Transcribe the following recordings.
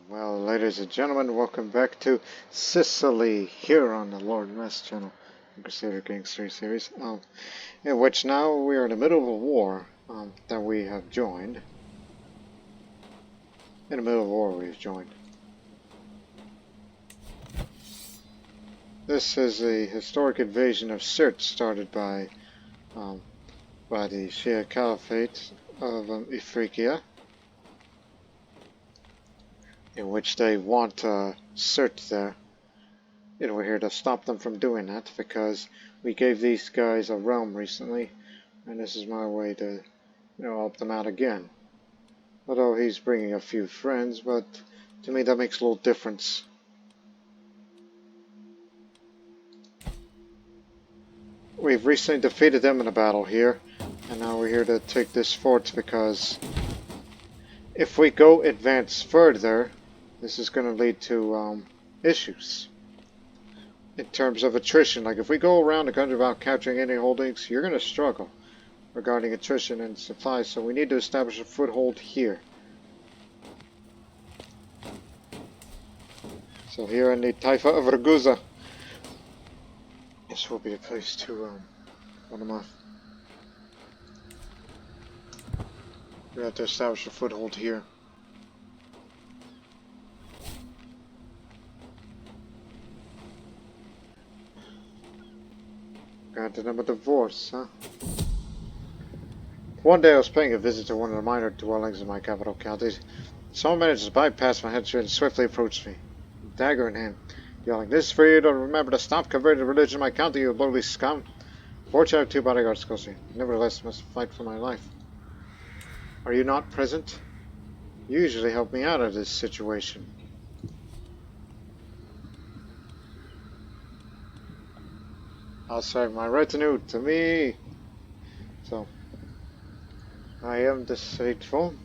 Well, ladies and gentlemen, welcome back to Sicily here on the Lord Mess channel, the Crusader Gangster series, in which now we are in the middle of a war that we have joined. In the middle of a war we've joined. This is a historic invasion of Sirt started by the Shia Caliphate of Ifriqiya, in which they want Sirt there. And we're here to stop them from doing that because we gave these guys a realm recently, and this is my way to, help them out again. Although he's bringing a few friends, but to me that makes a little difference. We've recently defeated them in a battle here, and now we're here to take this fort because if we go advance further, this is going to lead to issues in terms of attrition. Like if we go around the country without capturing any holdings, you're going to struggle regarding attrition and supplies, so we need to establish a foothold here. So here in the Taifa of Ragusa, this will be a place to run them off. We have to establish a foothold here. Granted them a divorce, huh? One day I was paying a visit to one of the minor dwellings in my capital county. Someone managed to bypass my headshot and swiftly approached me, dagger in hand, yelling, "This is for you to remember to stop converting the religion of my county, you lowly scum." Fortunately, I have two bodyguards close to me. Nevertheless, must fight for my life. Are you not present? You usually help me out of this situation. I'll serve my retinue to me. So, I am deceitful.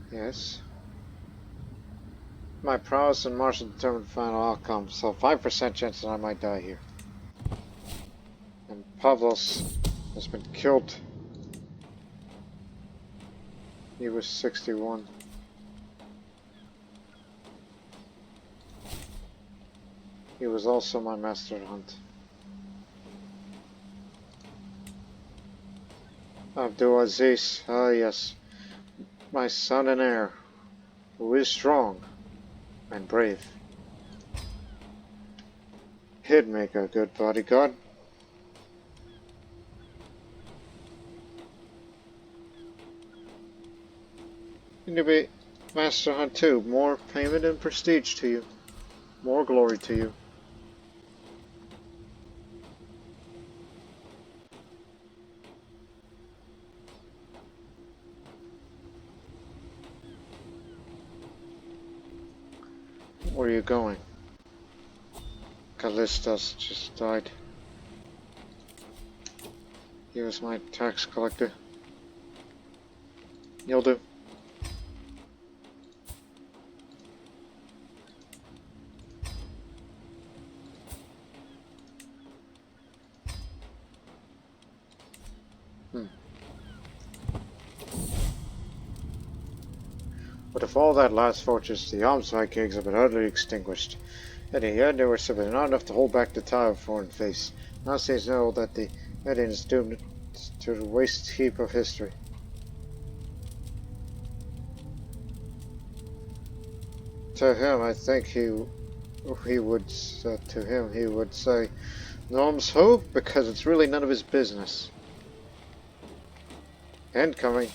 Yes. My prowess and martial determined the final outcome, so 5% chance that I might die here. And Pavlos has been killed. He was 61. He was also my master at hunt. Abdul Aziz, ah yes, my son and heir, who is strong and brave. He'd make a good bodyguard. And to be master hunt too, more payment and prestige to you, more glory to you. Where are you going? Callistus just died. He was my tax collector. You'll do. But if all that last fortress, the arms Vikings have been utterly extinguished. And yet they were simply not enough to hold back the tide of foreign face. Now seems to know that the Edian is doomed to the waste heap of history. To him, I think he would say, "Norms who?" Because it's really none of his business. Incoming.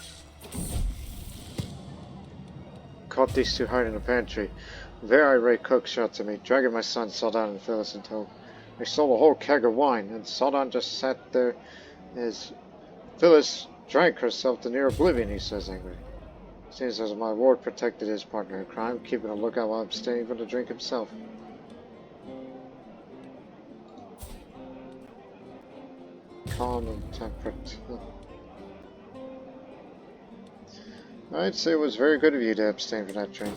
Caught these two hiding in the pantry. Very irate cook shouts at me, dragging my son Saldan and Phyllis in tow. They stole a whole keg of wine, and Saldan just sat there as Phyllis drank herself to near oblivion, he says angrily. Seems as my lord protected his partner in crime, keeping a lookout while abstaining from the drink himself. Calm and temperate. I'd say it was very good of you to abstain from that drink.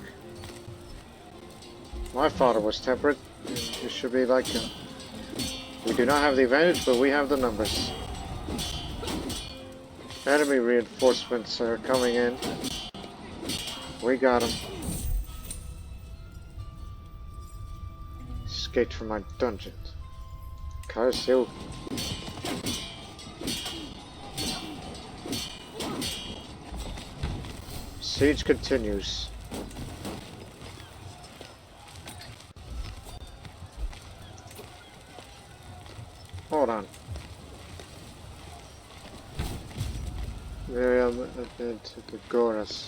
My father was temperate, and you should be like him. We do not have the advantage, but we have the numbers. Enemy reinforcements are coming in. We got them. escaped from my dungeon. Curse you. Siege continues. Hold on. Miriam to the Goras.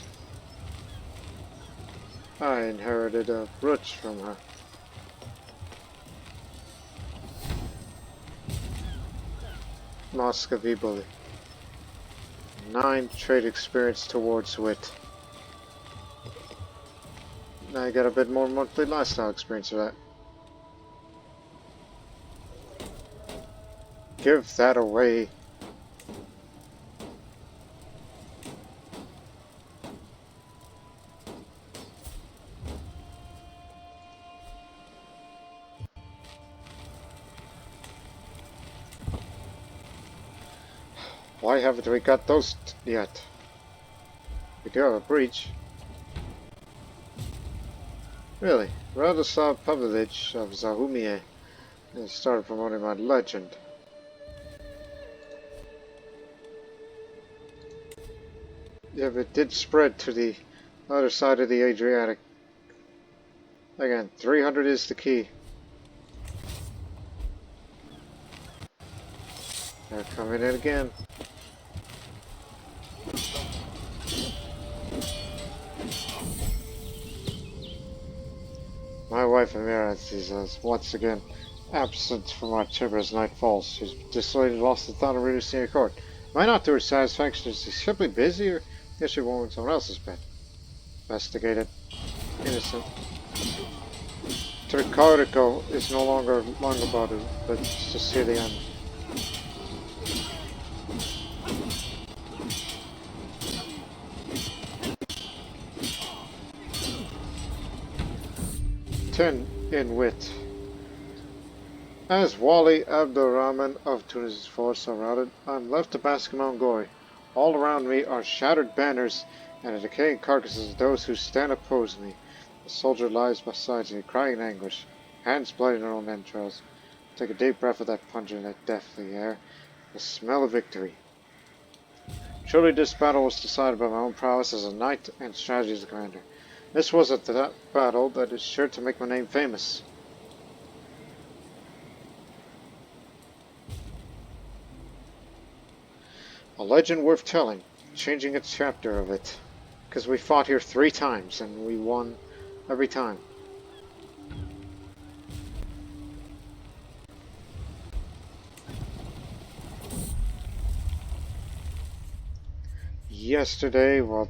I inherited a brooch from her. Muscovy bully. 9 trade experience towards wit. Now I got a bit more monthly lifestyle experience for that. Give that away. Why haven't we got those yet? We do have a breach. Really? Radoslav Pavlovich of Zahumie has started promoting my legend. Yeah, but it did spread to the other side of the Adriatic. Again, 300 is the key. They're coming in again. My wife Amira is once again absent from our chamber as night falls. She's disloyed and lost the thought of reducing her court. Might not to her satisfaction. Is she simply busy, or is she warming someone else's bed? Investigated. Innocent. Turcarico is no longer long about it, but Sicilian. Ten in wit. As Wali Abdurrahman of Tunis's force are routed, I'm left to bask in my own glory. All around me are shattered banners and the decaying carcasses of those who stand opposed me. The soldier lies beside me, crying in anguish, hands bloody in her own entrails. Take a deep breath of that pungent and deathly air, the smell of victory. Surely this battle was decided by my own prowess as a knight and strategy as a commander. This was at that battle that is sure to make my name famous. A legend worth telling, changing a chapter of it. Because we fought here 3 times and we won every time. Yesterday, while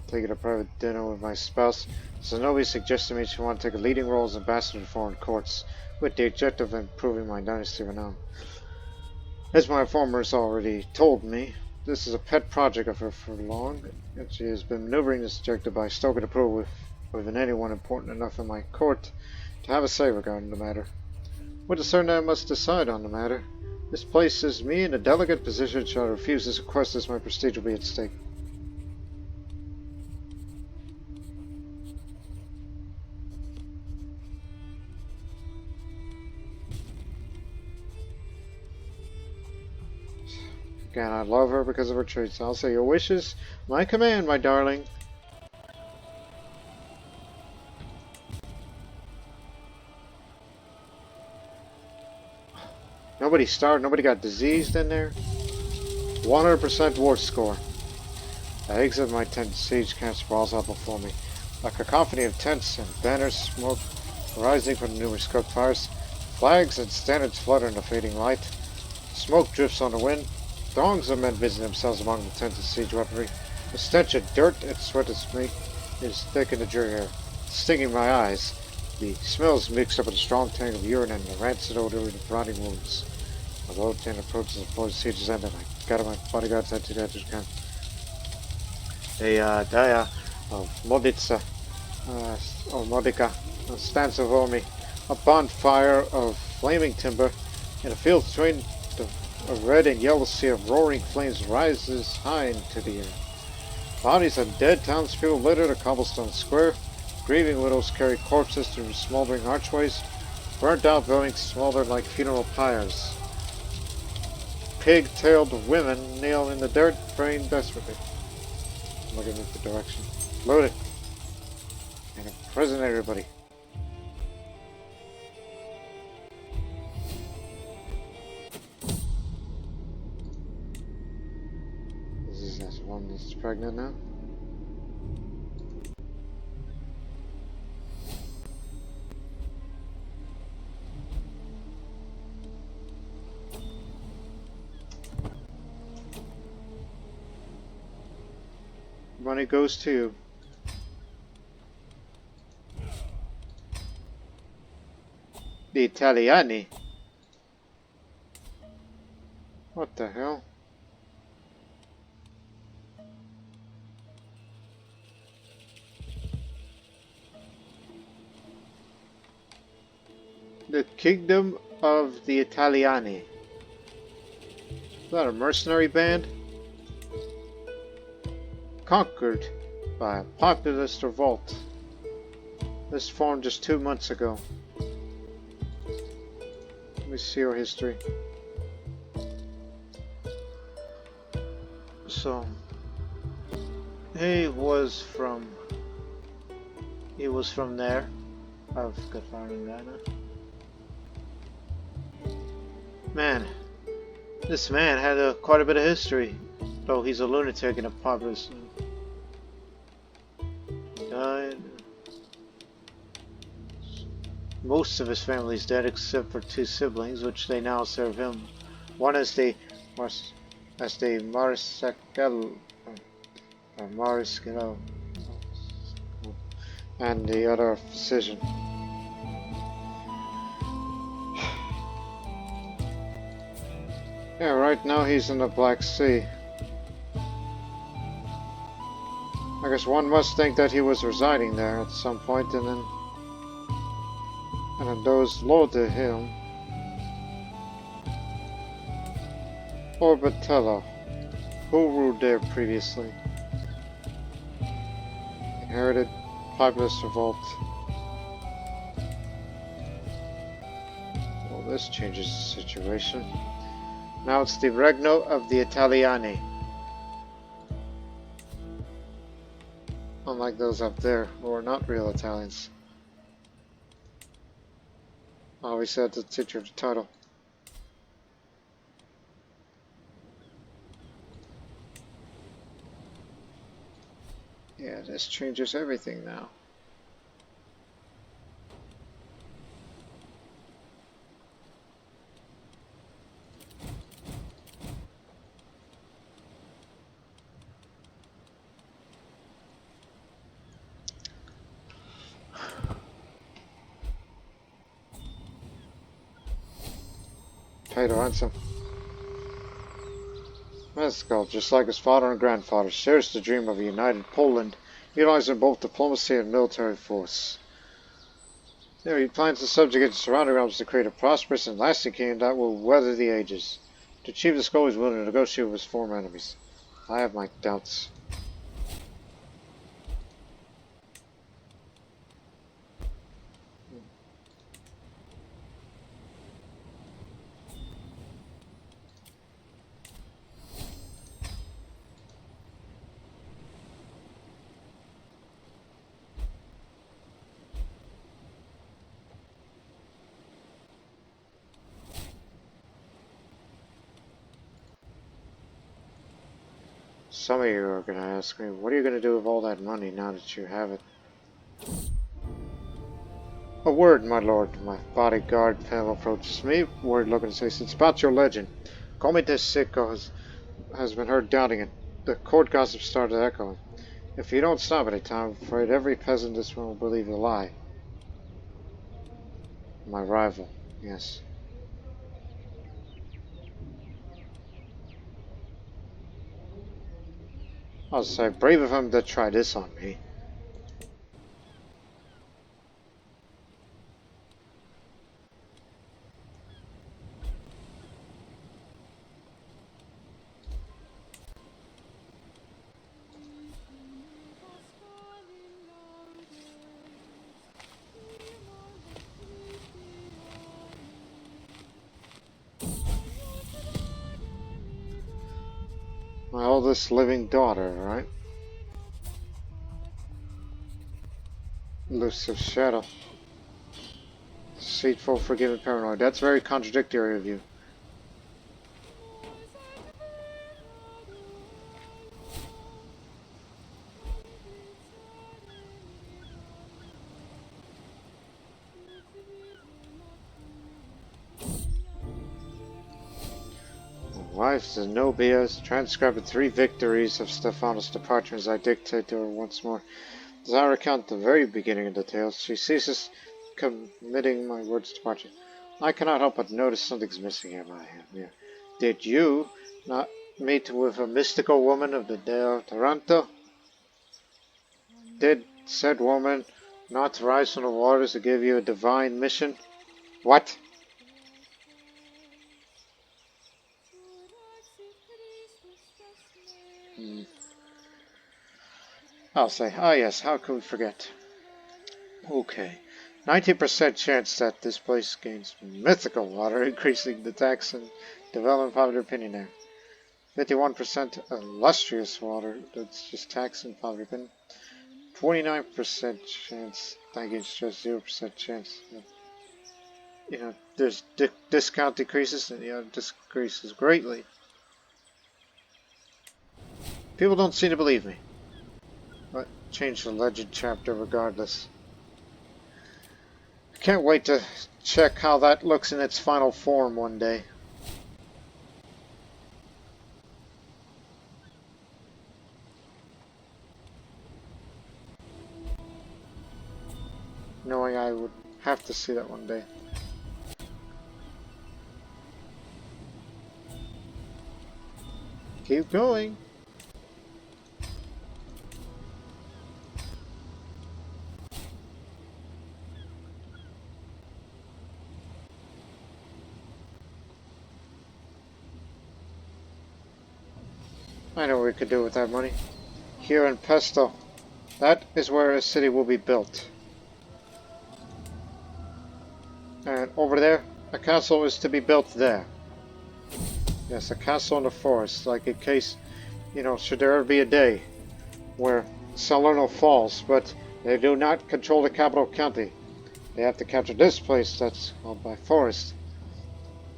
taking a private dinner with my spouse, Zenobi suggested me she wanted to take a leading role as ambassador to foreign courts, with the objective of improving my dynasty renown. As my informers already told me, this is a pet project of her for long, and she has been maneuvering this objective by stoking approval with anyone important enough in my court to have a say regarding the matter. With a certain I must decide on the matter. This places me in a delicate position. Should I refuse this request, as my prestige will be at stake. Again, I love her because of her traits. I'll say your wishes, my command, my darling. Nobody starved, nobody got diseased in there. 100% war score. I exit my tent, siege camp sprawls out before me. A cacophony of tents and banners, smoke rising from the numerous cook fires. Flags and standards flutter in the fading light. Smoke drifts on the wind. Throngs of men busy themselves among the tents and siege weaponry. The stench of dirt and sweat is thick in the dreary air, stinging my eyes. The smells mixed up with a strong tang of urine and the rancid odor of rotting wounds. The low tent approaches the point the siege is ended. I gather my bodyguards head to the edge of the camp. The Daya of Modica stands before me. A bonfire of flaming timber in a field between a red and yellow sea of roaring flames rises high into the air. Bodies of dead townspeople litter the cobblestone square. Grieving widows carry corpses through smoldering archways. Burnt out buildings smoldered like funeral pyres. Pig-tailed women kneel in the dirt, praying desperately. Looking at the direction. Load it! And imprison everybody. Is this one that's pregnant now? Money goes to you. The Italiani? What the hell? The Kingdom of the Italiani. Is that a mercenary band? Conquered by a populist revolt. This formed just 2 months ago. Let me see your history. So, he was from there, of Catalonia. Man, this man had quite a bit of history, though he's a lunatic and a populist. Died. Most of his family is dead except for 2 siblings, which they now serve him. One is the Mariscal, and the other a physician. Yeah, right now he's in the Black Sea. I guess one must think that he was residing there at some point, and then those low to him. Orbitello, who ruled there previously. Inherited populist revolt. Well, this changes the situation. Now it's the Regno of the Italiani. Unlike those up there, who are not real Italians. Oh, we said the teacher of the title. Yeah, this changes everything now. Title answer. Mescal, just like his father and grandfather, shares the dream of a united Poland, utilizing both diplomacy and military force. There, he plans to subjugate the surrounding realms to create a prosperous and lasting kingdom that will weather the ages. To achieve this goal, he's willing to negotiate with his former enemies. I have my doubts. Some of you are going to ask me, what are you going to do with all that money now that you have it? A word, my lord. My bodyguard Pam approaches me, worried looking and says, it's about your legend. Comite Sico has been heard doubting it. The court gossip started echoing. If you don't stop any time, I'm afraid every peasant in this room will believe the lie. My rival, yes. I'll say, brave of him to try this on me. My oldest living daughter, right? Elusive shadow. Deceitful, forgiving, paranoid. That's very contradictory of you. Wife Zenobia's transcribed the 3 victories of Stephanos' departure as I dictate to her once more. As I recount the very beginning of the tale, she ceases committing my words to departure. I cannot help but notice something's missing here, my hand here. Did you not meet with a mystical woman of the Deo Taranto? Did said woman not rise from the waters to give you a divine mission? What? I'll say, ah yes, how could we forget? Okay. 90% chance that this place gains mythical water, increasing the tax and development popular opinion there. 51% illustrious water, that's just tax and popular opinion. 29% chance, that gives just 0% chance. You know, there's discount decreases and the other decreases greatly. People don't seem to believe me. But change the legend chapter regardless. Can't wait to check how that looks in its final form one day. Knowing I would have to see that one day. Keep going. I know what we could do with that money. Here in Pesto, that is where a city will be built. And over there, a castle is to be built there. Yes, a castle in the forest, like in case, you know, should there ever be a day where Salerno falls, but they do not control the capital county. They have to capture this place that's held by forest.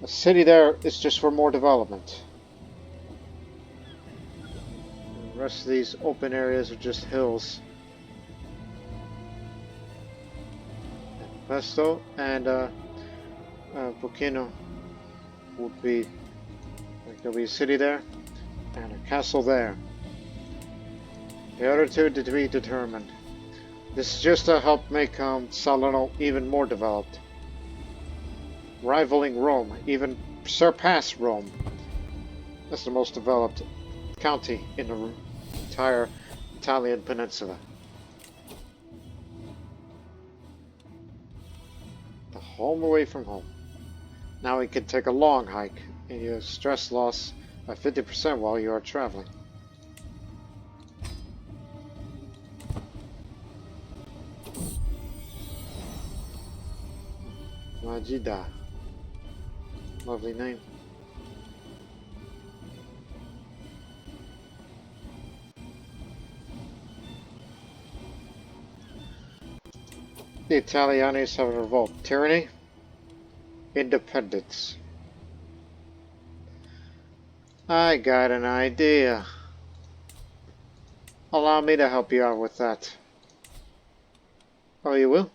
A city there is just for more development. The rest of these open areas are just hills. Pesto and Burkina would be, like, there'll be a city there and a castle there. The other two to be determined. This is just to help make Salerno even more developed. Rivaling Rome, even surpass Rome. That's the most developed county in the entire Italian peninsula. The home away from home. Now we can take a long hike and you have stress loss by 50% while you are traveling. Majida. Lovely name. The Italianis have a revolt. Tyranny. Independence. I got an idea. Allow me to help you out with that. Oh, you will?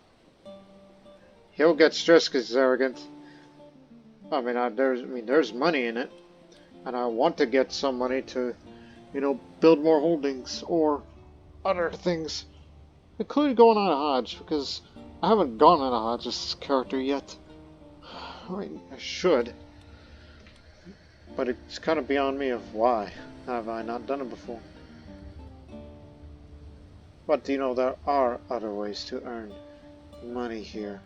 He'll get stressed because he's arrogant. I mean, there's money in it. And I want to get some money to, you know, build more holdings or other things. Including going on a Hajj, because I haven't gone on a Hajj as this character yet. I mean, I should. But it's kind of beyond me of why have I not done it before. But you know, there are other ways to earn money here.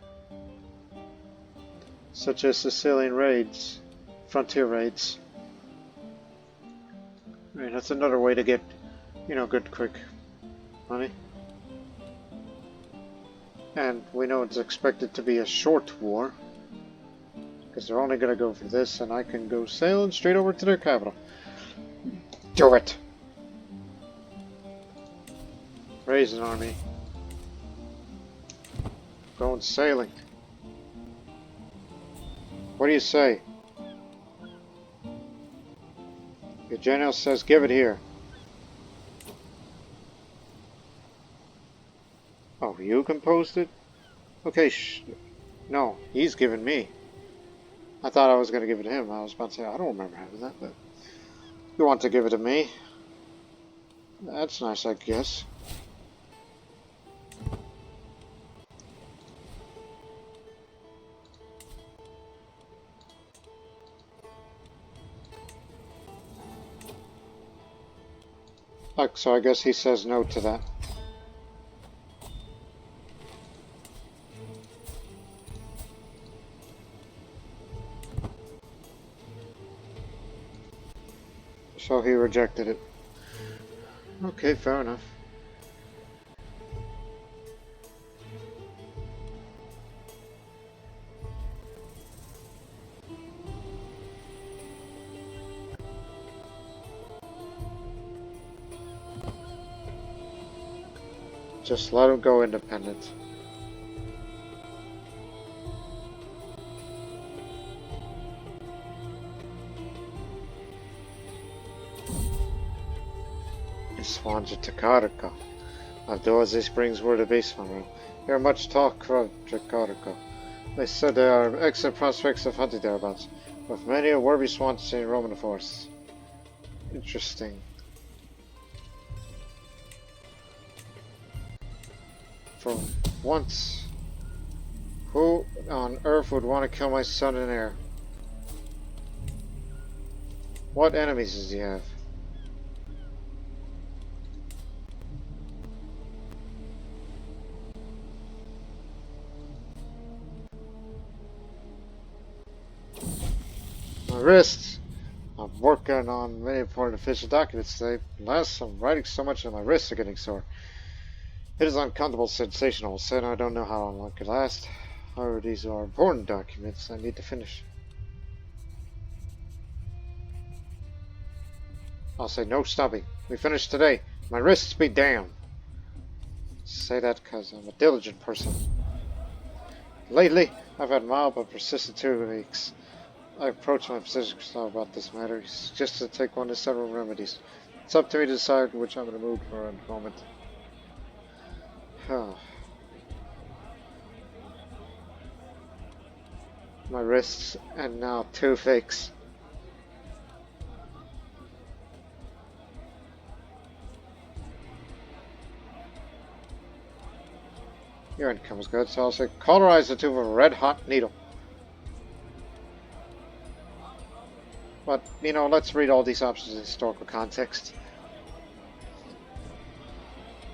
Such as Sicilian raids, frontier raids. I mean, that's another way to get, you know, good quick money. And we know it's expected to be a short war. Because they're only going to go for this, and I can go sailing straight over to their capital. Do it! Raise an army. Going sailing. What do you say? Your general says give it here. Oh, you composed it? Okay, no, he's giving me. I thought I was going to give it to him. I was about to say, I don't remember having that, but you want to give it to me? That's nice, I guess. So I guess he says no to that. So he rejected it. Okay, fair enough. Just let him go independent. Swanja Takarika. Outdoors, these springs were the base room. There are much talk of Takarika. They said there are excellent prospects of hunting thereabouts, with many a worthy swan seen roaming the forests. Interesting. For once, who on earth would want to kill my son and heir? What enemies does he have? My wrists! I'm working on many important official documents today. Last, I'm writing so much that my wrists are getting sore. It is uncomfortable, sensational, said I don't know how long it could last. However, these are important documents I need to finish. I'll say no stopping. We finished today. My wrists be damned. Say that because I'm a diligent person. Lately, I've had mild but persistent toothaches. I approached my physician about this matter. He suggested to take one of several remedies. It's up to me to decide which I'm in the mood for at the moment. My wrists and now toothaches. Your income is good, so I'll say cauterize the tube with a red-hot needle. But, you know, let's read all these options in historical context.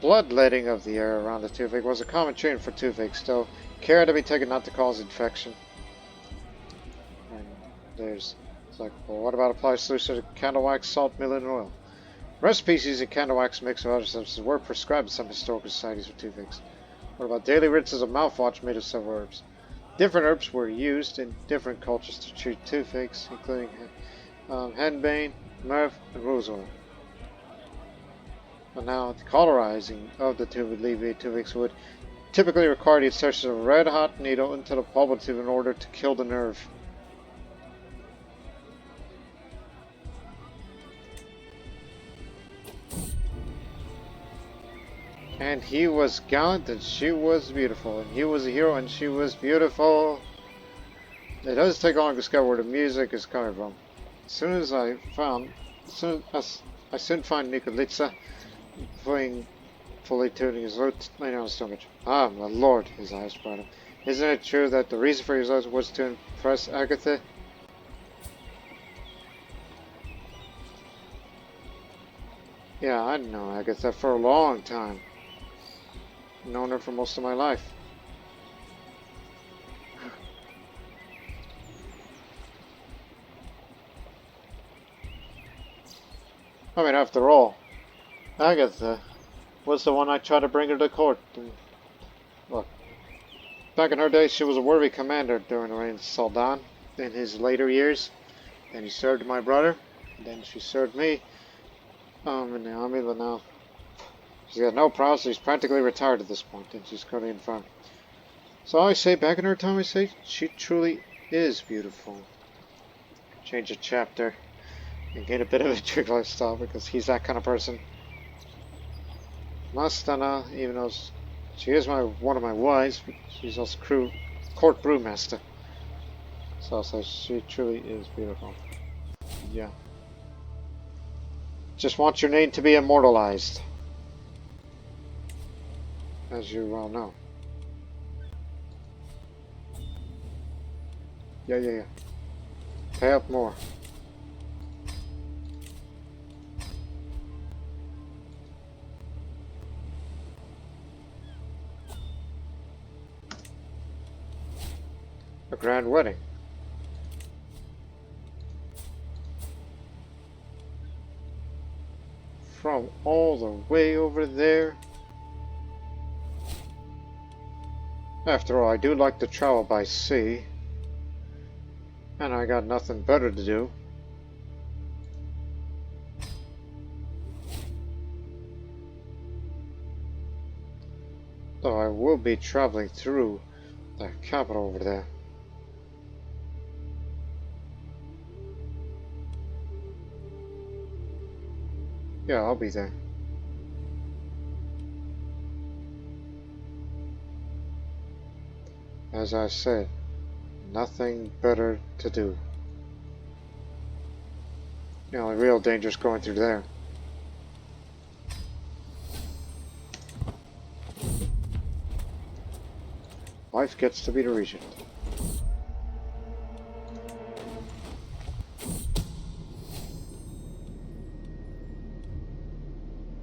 Bloodletting of the air around the toothache was a common treatment for toothaches, though care had to be taken not to cause infection. And it's like, well, what about applied solution to candle wax, salt, meal, and oil? Recipes using candle wax mixed with other substances were prescribed in some historical societies for toothaches. What about daily rinses of mouthwash made of several herbs? Different herbs were used in different cultures to treat toothaches, including henbane, myrrh, and rose oil. But now, the cauterizing of the tube would alleviate toothaches would typically require the insertion of a red-hot needle into the pulp of the tube in order to kill the nerve. And he was gallant and she was beautiful, and he was a hero and she was beautiful. It does take long to discover where the music is coming from. As soon as I soon find Nikolitsa fully tuning his lute, I know so much. Ah, my lord, his eyes brought him. Isn't it true that the reason for his lute was to impress Agatha? Yeah, I know Agatha for a long time. I've known her for most of my life. I mean, after all, Agatha was the one I tried to bring her to court. And, look, back in her day, she was a worthy commander during the reign of Saldan in his later years. Then he served my brother, and then she served me. In the army now. She's got no problems. She's practically retired at this point, and she's currently in front. So I say, back in her time, I say she truly is beautiful. Change the chapter and gain a bit of a trick lifestyle because he's that kind of person. Mastana, even though she is one of my wives, but she's also court brewmaster. So I'll say she truly is beautiful. Yeah. Just want your name to be immortalized. As you well know. Yeah. Pay up more. A grand wedding. From all the way over there. After all, I do like to travel by sea. And I got nothing better to do. Though I will be traveling through the capital over there. Yeah, I'll be there. As I said, nothing better to do. The only real danger is going through there. Wife gets to be the regent.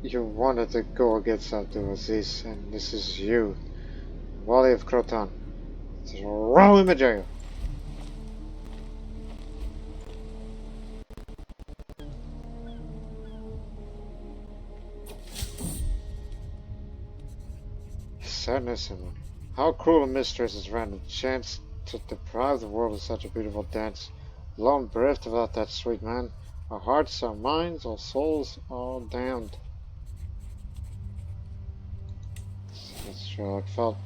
You wanted to go against Abdulaziz, and this is you, Wali of Croton. Throw him in jail. Sadness and how cruel a mistress has ran the chance to deprive the world of such a beautiful dance. Alone bereft without that sweet man, our hearts, our minds, our souls, all damned. That's true how it felt.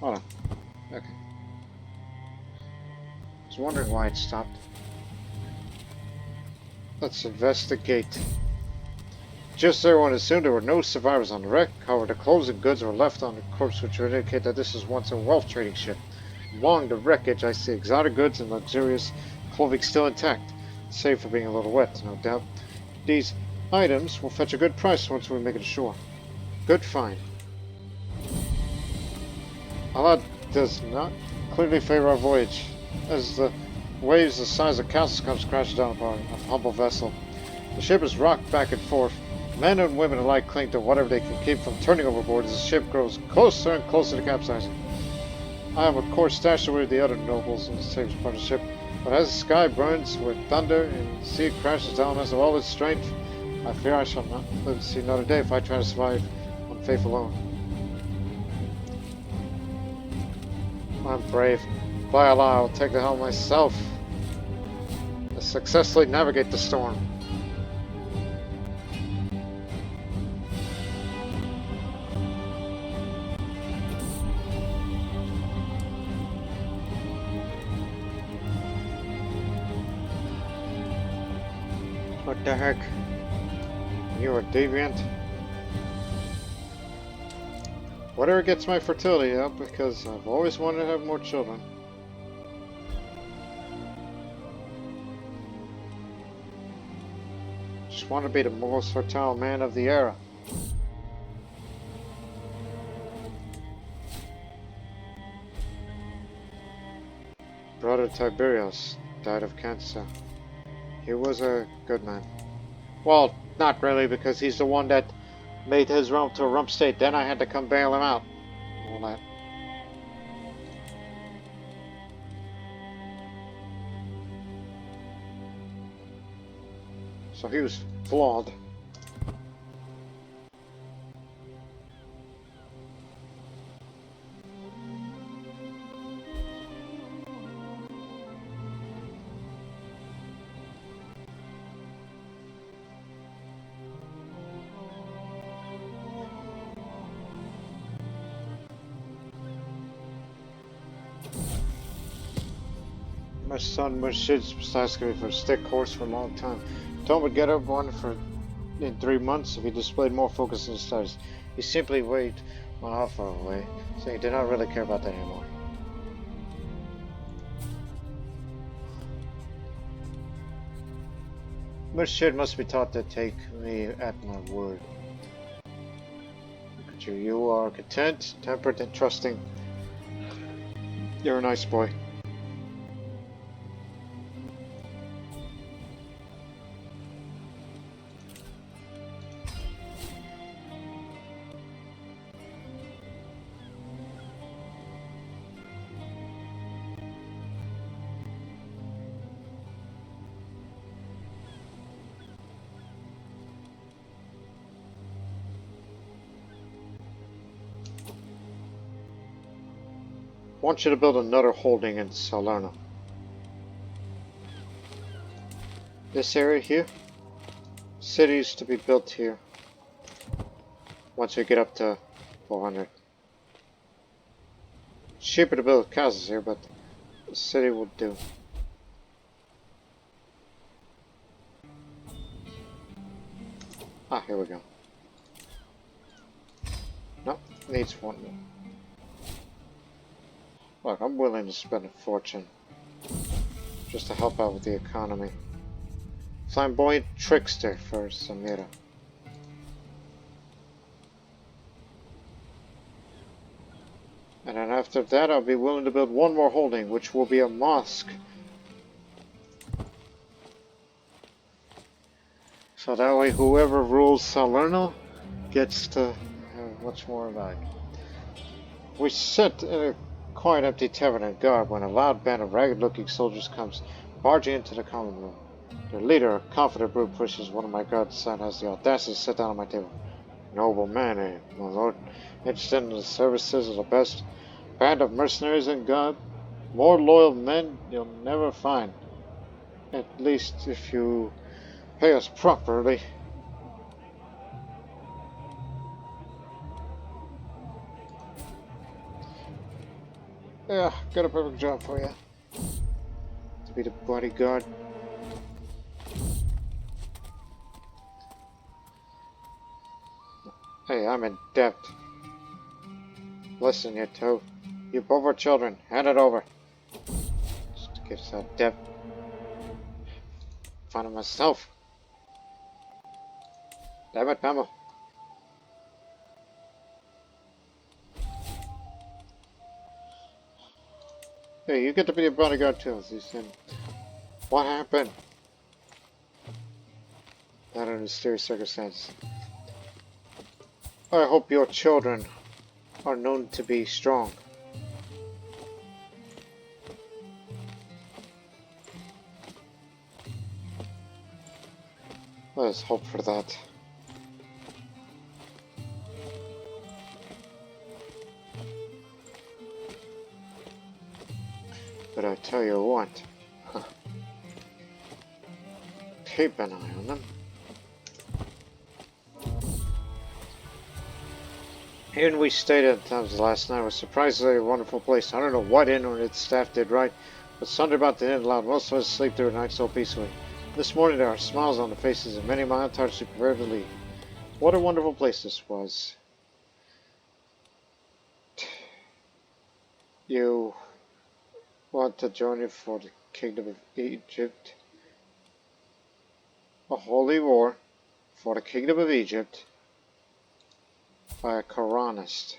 Hold on. Okay. I was wondering why it stopped. Let's investigate. Just as everyone assumed, there were no survivors on the wreck. However, the clothes and goods were left on the corpse, which would indicate that this was once a wealth trading ship. Along the wreckage, I see exotic goods and luxurious clothing still intact, save for being a little wet, no doubt. These items will fetch a good price once we make it ashore. Good find. Allah does not clearly favor our voyage, as the waves the size of castles comes crashing down upon a humble vessel. The ship is rocked back and forth. Men and women alike cling to whatever they can keep from turning overboard as the ship grows closer and closer to capsizing. I am of course stashed away with the other nobles in the safest part of the ship, but as the sky burns with thunder and the sea crashes down us of all its strength, I fear I shall not live to see another day if I try to survive on faith alone. I'm brave. By Allah, I will take the helm myself to successfully navigate the storm. What the heck? You're a deviant? Whatever gets my fertility up, because I've always wanted to have more children. Just want to be the most fertile man of the era. Brother Tiberius died of cancer. He was a good man. Well, not really, because he's the one that made his realm to a rump state. Then I had to come bail him out. All that. So he was flawed. My son Murshid's been asking me for a stick horse for a long time. Told him to get up one for in 3 months if he displayed more focus in his studies. He simply waved one offer away, saying he did not really care about that anymore. Murshid must be taught to take me at my word. Look at you. You are content, temperate, and trusting. You're a nice boy. I want you to build another holding in Salerno. This area here, cities to be built here once we get up to 400. It's cheaper to build castles here, but the city will do. Ah, here we go. Nope, needs one more. Look, I'm willing to spend a fortune just to help out with the economy. Flamboyant trickster for Samira. And then after that, I'll be willing to build one more holding, which will be a mosque. So that way, whoever rules Salerno gets to have much more value. We sit in a quite empty Taberna guard when a loud band of ragged-looking soldiers comes barging into the common room. Their leader, a confident brute, pushes one of my guards aside and has the audacity to sit down on my table. Noble man, eh, my lord? Interested in the services of the best band of mercenaries in God? More loyal men you'll never find. At least if you pay us properly. Yeah, got a perfect job for you. To be the bodyguard. Hey, I'm in debt. Listen, you two. You both are children. Hand it over. Just give us that debt. Find it myself. Damn it, Mama. Hey, you get to be a bodyguard too, as you said. What happened? Not under mysterious circumstances. I hope your children are known to be strong. Let us hope for that. But I tell you what, keep an eye on them. Inn we stayed at times last night was surprisingly a wonderful place. I don't know what inn or its staff did right, but something about the inn allowed most of us to sleep through the night so peacefully. This morning there are smiles on the faces of many of my entourage who prepared to leave. What a wonderful place this was. You want to join me for the Kingdom of Egypt? A holy war for the Kingdom of Egypt by a Quranist.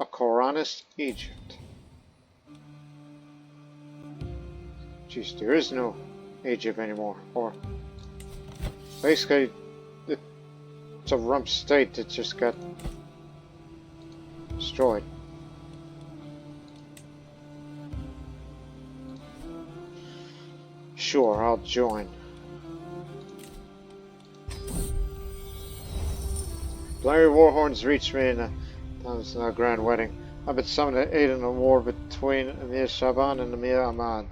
A Quranist Egypt. Jeez, there is no Egypt anymore. Or basically, it's a rump state that just got destroyed. Sure, I'll join. Blurry war horns reached me in a grand wedding. I've been summoned to aid in a war between Emir Shaban and Emir Ahmad.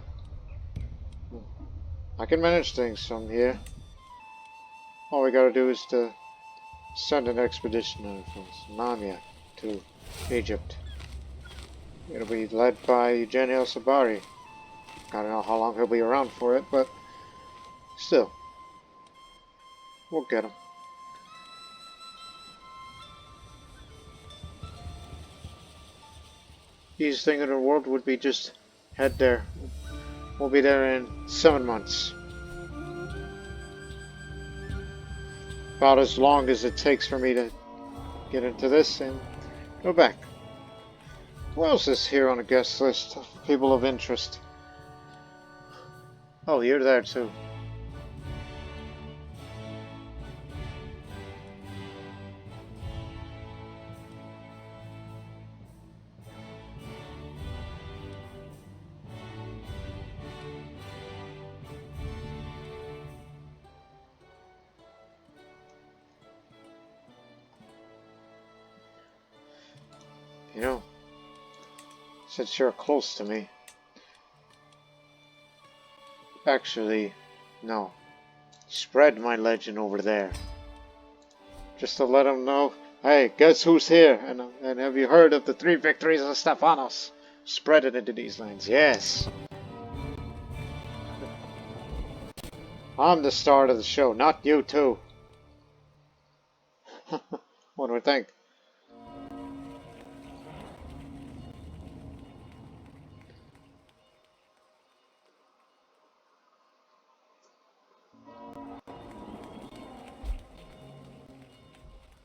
I can manage things from here. All we gotta do is to send an expedition from Somalia to Egypt. It'll be led by Eugenio Sabari. I don't know how long he'll be around for it, but still, we'll get him. Easiest thing in the world would be just head there. We'll be there in 7 months. About as long as it takes for me to get into this and go back. Who else is here on the guest list of people of interest? Oh, you're there too. You know, since you're close to me. Actually, no. Spread my legend over there. Just to let them know, hey, guess who's here? And have you heard of the 3 victories of Stephanos? Spread it into these lands. Yes. I'm the star of the show, not you too. What do we think?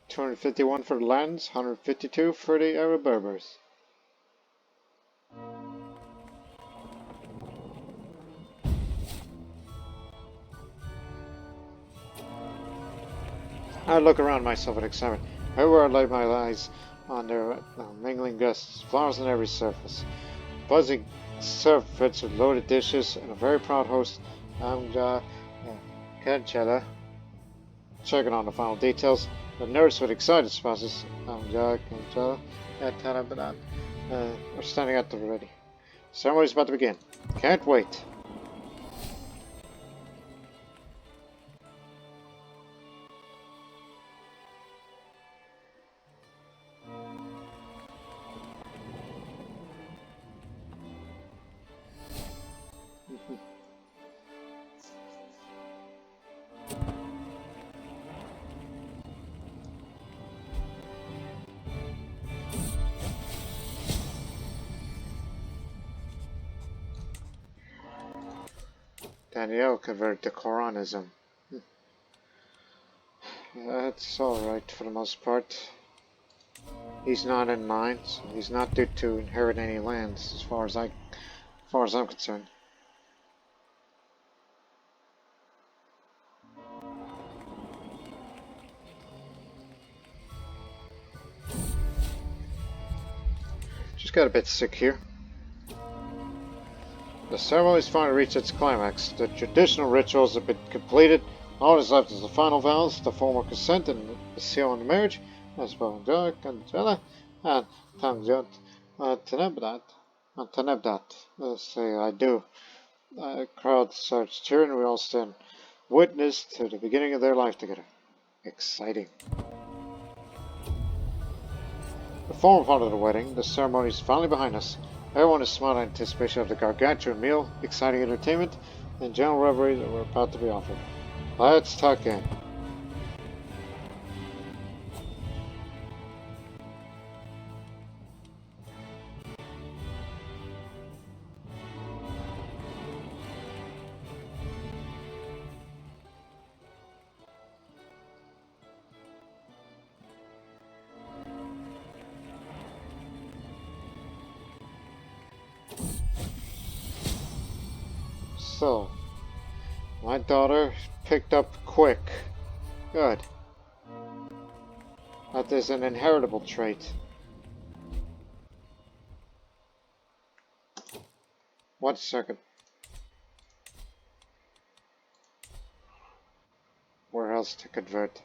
$251 for the lands, $152 for the Arab-Berbers. I look around myself and examine. Everywhere I lay my eyes on their mingling guests, flowers on every surface. Buzzing serviettes with loaded dishes, and a very proud host, Amja Kanchela, checking on the final details. The nurse with excited spouses, Amja Kanchela and Taberna, are standing at the ready. Ceremony's about to begin. Can't wait. Danielle converted to Quranism. That's alright for the most part. He's not in line, so he's not due to inherit any lands as far as I'm concerned. Just got a bit sick here. The ceremony's finally reached its climax. The traditional rituals have been completed. All that is left is the final vows, the formal consent, and the seal on the marriage. As well as Angela and Tangjot Tanebdat. Say I do. The crowd starts cheering, and we all stand witness to the beginning of their life together. Exciting. The formal part of the wedding, the ceremony is finally behind us. Everyone is smiling in anticipation of the gargantuan meal, exciting entertainment, and general revelry that we're about to be offered. Let's tuck in. So, my daughter picked up quick. Good. That is an inheritable trait. 1 second. Where else to convert?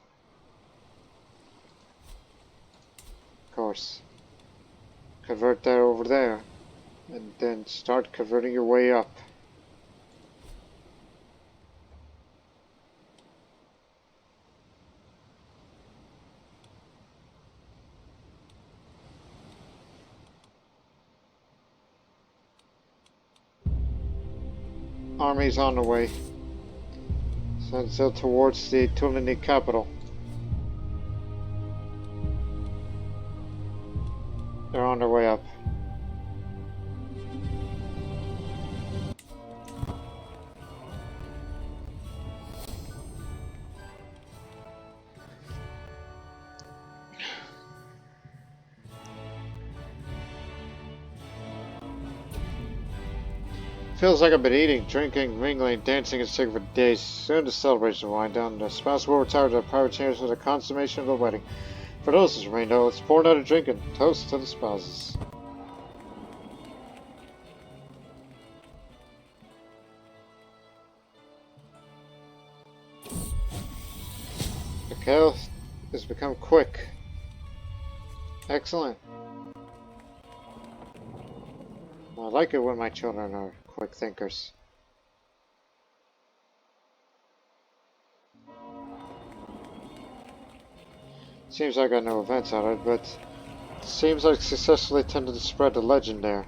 Of course. Convert that over there. And then start converting your way up. armies on the way. Send sail towards the Tulini capital. They're on their way up. Feels like I've been eating, drinking, mingling, dancing, and singing for days. Soon the celebration will wind down. The spouse will retire to their private chambers for the consummation of the wedding. For those who remain, though, let's pour out a drink and toast to the spouses. The kale has become quick. Excellent. I like it when my children are quick thinkers. Seems like I got no events out of it, but it seems like successfully tended to spread the legend there.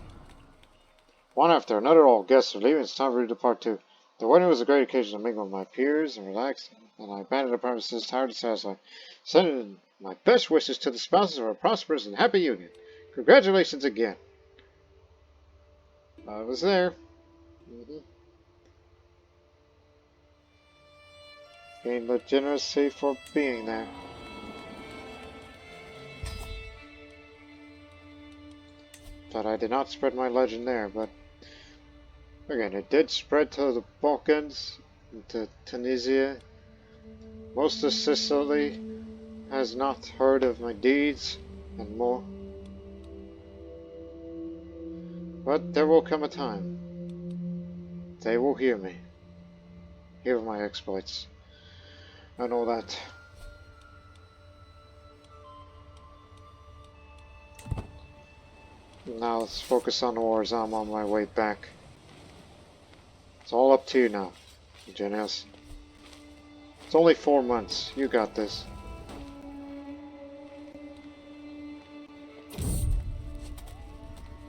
One after another, all guests are leaving. It's time for you to depart too. The wedding was a great occasion to mingle with my peers and relax, and I abandoned the premises tired and satisfied. Sending my best wishes to the spouses of a prosperous and happy union. Congratulations again. I was there. Gained legitimacy for being there. But I did not spread my legend there, but again, it did spread to the Balkans, to Tunisia. Most of Sicily has not heard of my deeds, and more. But there will come a time. They will hear me. Hear of my exploits. I know that. Now let's focus on the wars. I'm on my way back. It's all up to you now, Genius. It's only 4 months. You got this.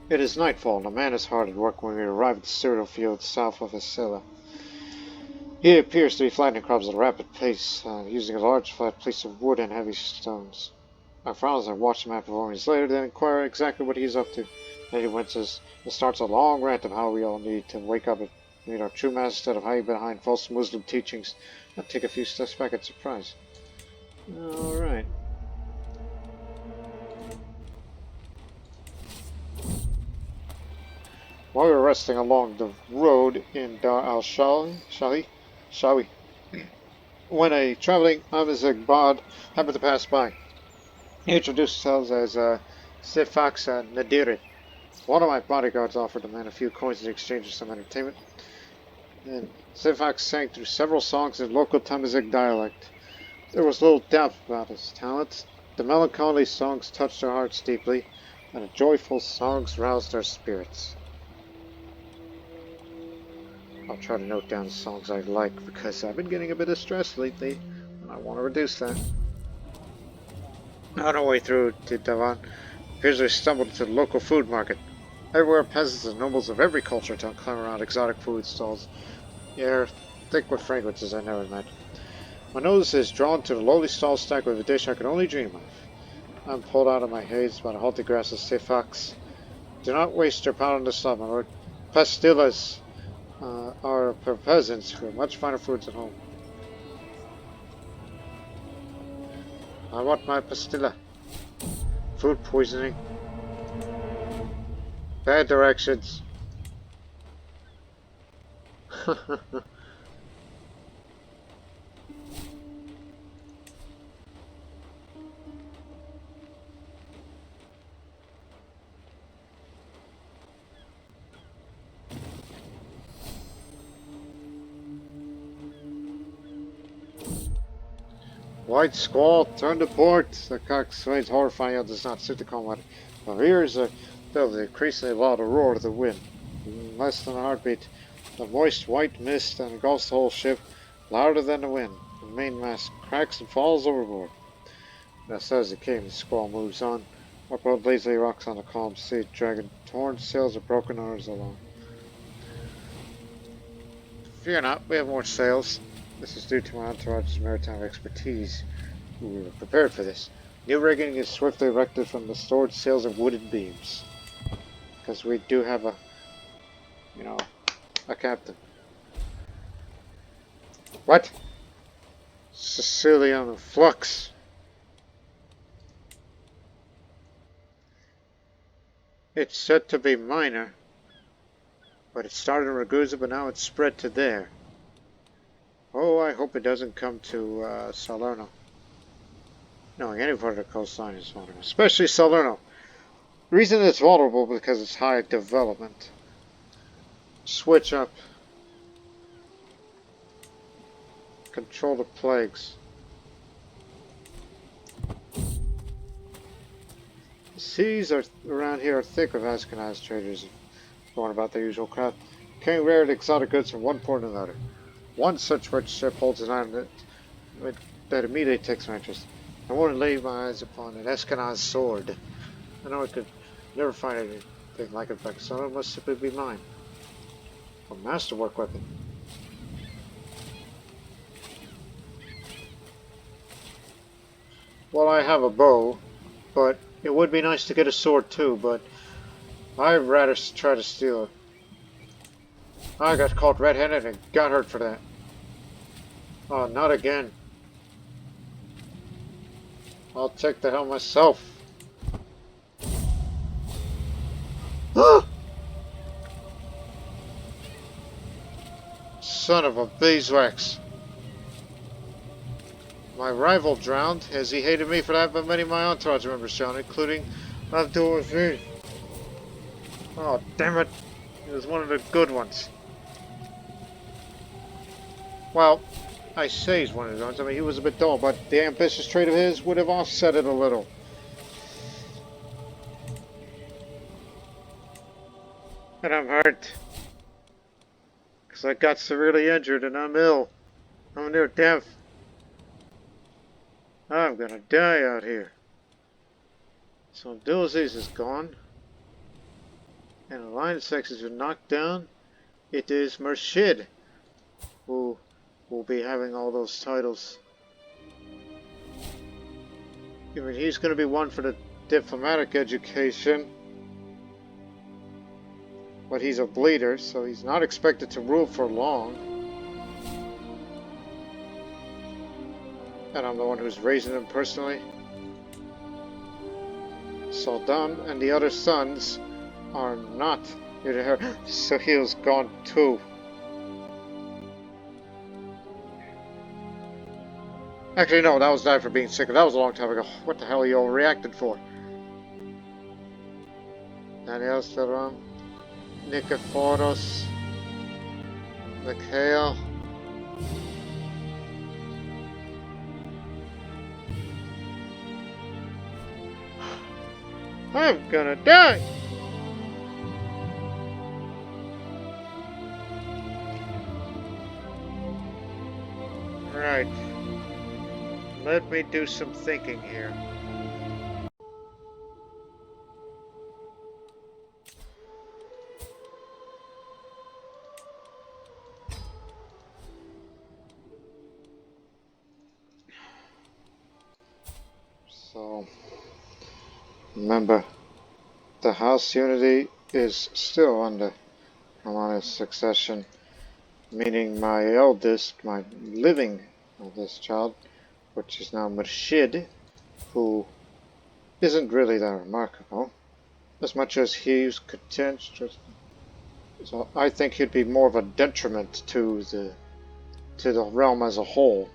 It is nightfall, and the man is hard at work when we arrive at the cereal field south of Sicily. He appears to be flattening crops at a rapid pace, using a large flat piece of wood and heavy stones. I frown as I watch him after 4 minutes later, then inquire exactly what he's up to. Then he winces and starts a long rant of how we all need to wake up and meet our true master instead of hiding behind false Muslim teachings and take a few steps back at surprise. Alright. While we were resting along the road in Dar al-Shawi, when a traveling Amazigh Bard happened to pass by. He introduced himself as Sifax Nadiri. One of my bodyguards offered the man a few coins in exchange for some entertainment. Then Sifax sang through several songs in local Amazigh dialect. There was little doubt about his talents. The melancholy songs touched our hearts deeply, and the joyful songs roused our spirits. I'll try to note down the songs I like, because I've been getting a bit of stress lately, and I want to reduce that. On our way through to Davan, appears we stumbled into the local food market. Everywhere peasants and nobles of every culture don't climb around exotic food stalls. The air thick with fragrances I never met. My nose is drawn to the lowly stall stacked with a dish I could only dream of. I'm pulled out of my haze by the halty grass of Sifax. Do not waste your pound on this stuff, my lord. Pastillas are for peasants who have much finer foods at home. I want my pastilla. Food poisoning. Bad directions. White squall, turn to port. The coxswain's horrifying yell does not suit the combat. Our ears are filled with the increasingly louder roar of the wind. In less than a heartbeat, the moist white mist engulfs the whole ship, louder than the wind. The mainmast cracks and falls overboard. Just as it came, the squall moves on. Our boat lazily rocks on the calm sea, dragging torn sails or broken oars along. Fear not, we have more sails. This is due to my entourage's maritime expertise. We were prepared for this. New rigging is swiftly erected from the stored sails of wooden beams. Because we do have a, you know, a captain. What? Sicily on the flux. It's said to be minor, but it started in Ragusa, but now it's spread to there. Oh, I hope it doesn't come to Salerno. Knowing any part of the coastline is vulnerable, especially Salerno. The reason it's vulnerable is because it's high development. Switch up. Control the plagues. The seas are around here are thick with Ashkenaz traders going about their usual craft, carrying rare and exotic goods from one port to another. One such rich ship holds an item that immediately takes my interest. I want to lay my eyes upon an Ashkenaz sword. I know I could never find anything like it back, so it must simply be mine. A masterwork weapon. Well, I have a bow, but it would be nice to get a sword too, but I'd rather try to steal it. I got caught red-handed and got hurt for that. Oh, not again. I'll take the helm myself. Son of a beeswax. My rival drowned, as he hated me for that, but many of my entourage members drowned, including Abdul Aziz. Oh, damn it. He was one of the good ones. Well, I say he's one of the good ones. I mean, he was a bit dull, but the ambitious trait of his would have offset it a little. And I'm hurt. Because I got severely injured and I'm ill. I'm near death. I'm gonna die out here. So Abdulaziz is gone. And the line of sexes are knocked down. It is Murshid who will be having all those titles. I mean, he's gonna be one for the diplomatic education. But he's a bleeder, so he's not expected to rule for long. And I'm the one who's raising him personally. Saldan and the other sons are not here to her. Sahil's gone too. Actually, no, that was died for being sick. That was a long time ago. What the hell are you overreacted for? Daniel Steram, Nikephoros, Mikhail. I'm gonna die! Right. Let me do some thinking here. So, remember, the house unity is still under harmonious succession, meaning my eldest, my living eldest child, which is now Murshid, who isn't really that remarkable, as much as he's contentious. So I think he'd be more of a detriment to the realm as a whole,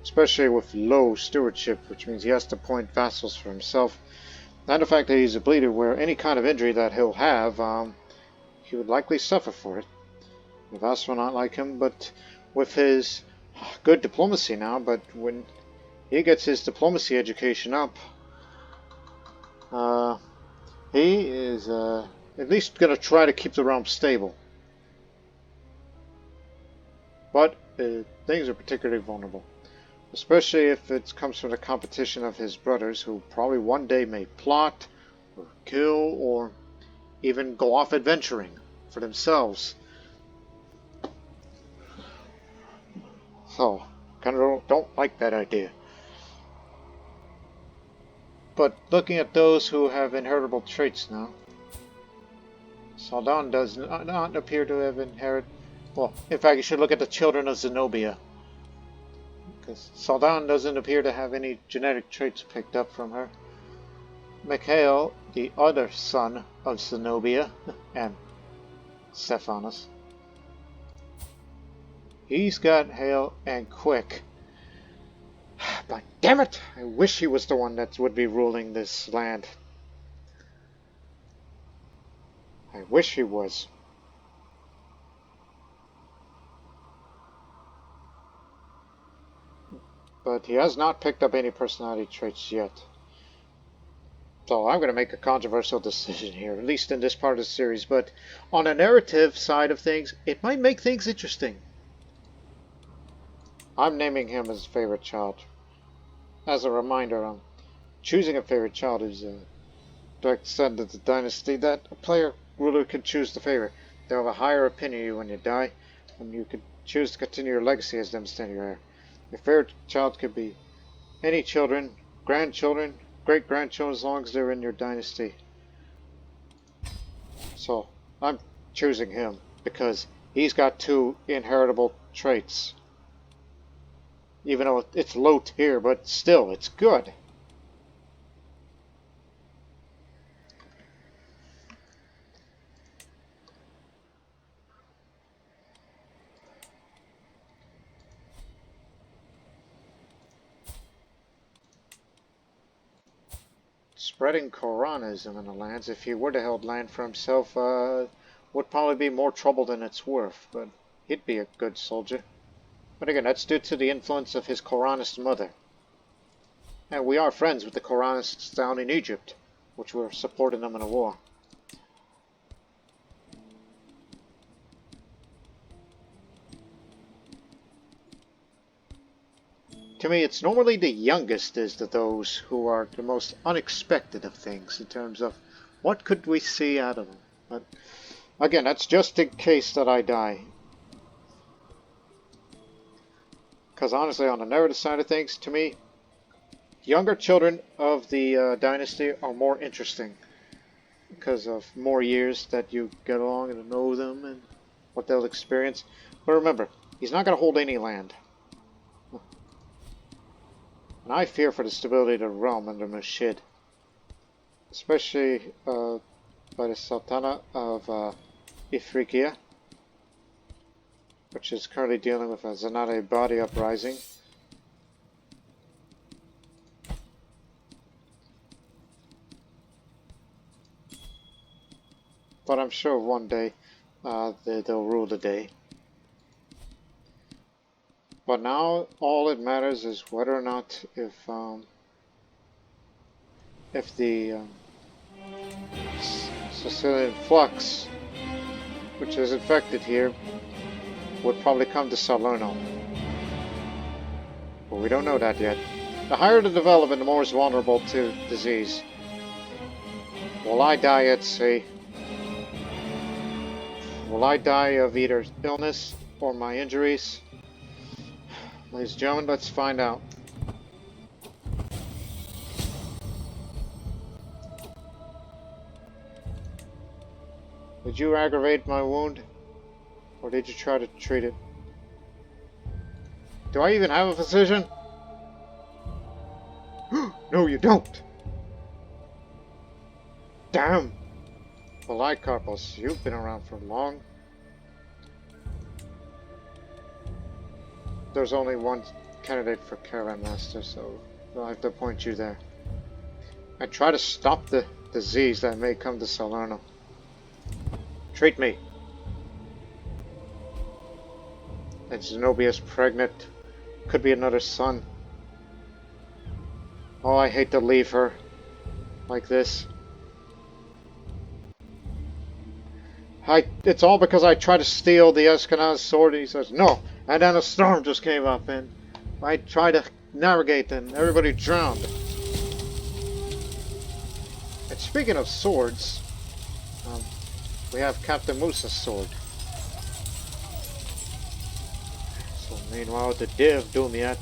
especially with low stewardship, which means he has to appoint vassals for himself. And the fact that he's a bleeder, where any kind of injury that he'll have, he would likely suffer for it. The vassals will not like him, but with his good diplomacy now, but when he gets his diplomacy education up, he is at least going to try to keep the realm stable. But things are particularly vulnerable, especially if it comes from the competition of his brothers, who probably one day may plot, or kill, or even go off adventuring for themselves. So, kind of don't like that idea. But looking at those who have inheritable traits now, Saldan does not appear to have inherited. Well, in fact, you should look at the children of Zenobia, because Saldan doesn't appear to have any genetic traits picked up from her. Mikhail, the other son of Zenobia, and Stephanus, he's got Hale and Quick. But damn it! I wish he was the one that would be ruling this land. I wish he was. But he has not picked up any personality traits yet. So I'm going to make a controversial decision here, at least in this part of the series. But on a narrative side of things, it might make things interesting. I'm naming him as favorite child. As a reminder, choosing a favorite child is a direct descent of the dynasty that a player ruler can choose to favor. They'll have a higher opinion of you when you die, and you can choose to continue your legacy as them standing your heir. Your favorite child could be any children, grandchildren, great-grandchildren, as long as they're in your dynasty. So, I'm choosing him because he's got 2 inheritable traits. Even though it's low tier, but still, it's good. Spreading Quranism in the lands, if he were to hold land for himself, would probably be more trouble than it's worth, but he'd be a good soldier. But again, that's due to the influence of his Quranist mother. And we are friends with the Quranists down in Egypt, which were supporting them in a war. To me, it's normally the youngest is to those who are the most unexpected of things in terms of what could we see out of them. But again, that's just in case that I die. Because honestly, on the narrative side of things, to me, younger children of the dynasty are more interesting. Because of more years that you get along and know them and what they'll experience. But remember, he's not going to hold any land. And I fear for the stability of the realm under Mashid. Especially by the Sultanate of Ifriqiya, which is currently dealing with a Zanate body uprising. But I'm sure one day they'll rule the day. But now all it matters is whether or not if the Sicilian flux, which is infected here, would probably come to Salerno. But we don't know that yet. The higher the development, the more it's vulnerable to disease. Will I die at sea? Will I die of either illness or my injuries? Ladies and gentlemen, let's find out. Did you aggravate my wound? Or did you try to treat it? Do I even have a physician? No, you don't! Damn! Polycarpus, you've been around for long. There's only one candidate for Caravan Master, so I'll have to appoint you there. I try to stop the disease that may come to Salerno. Treat me. And Zenobia's pregnant. Could be another son. Oh, I hate to leave her like this. It's all because I tried to steal the Escanaz sword, and he says no. And then a storm just came up, and I tried to navigate, and everybody drowned. And speaking of swords, we have Captain Musa's sword. So Meanwhile, the Div Dumiat.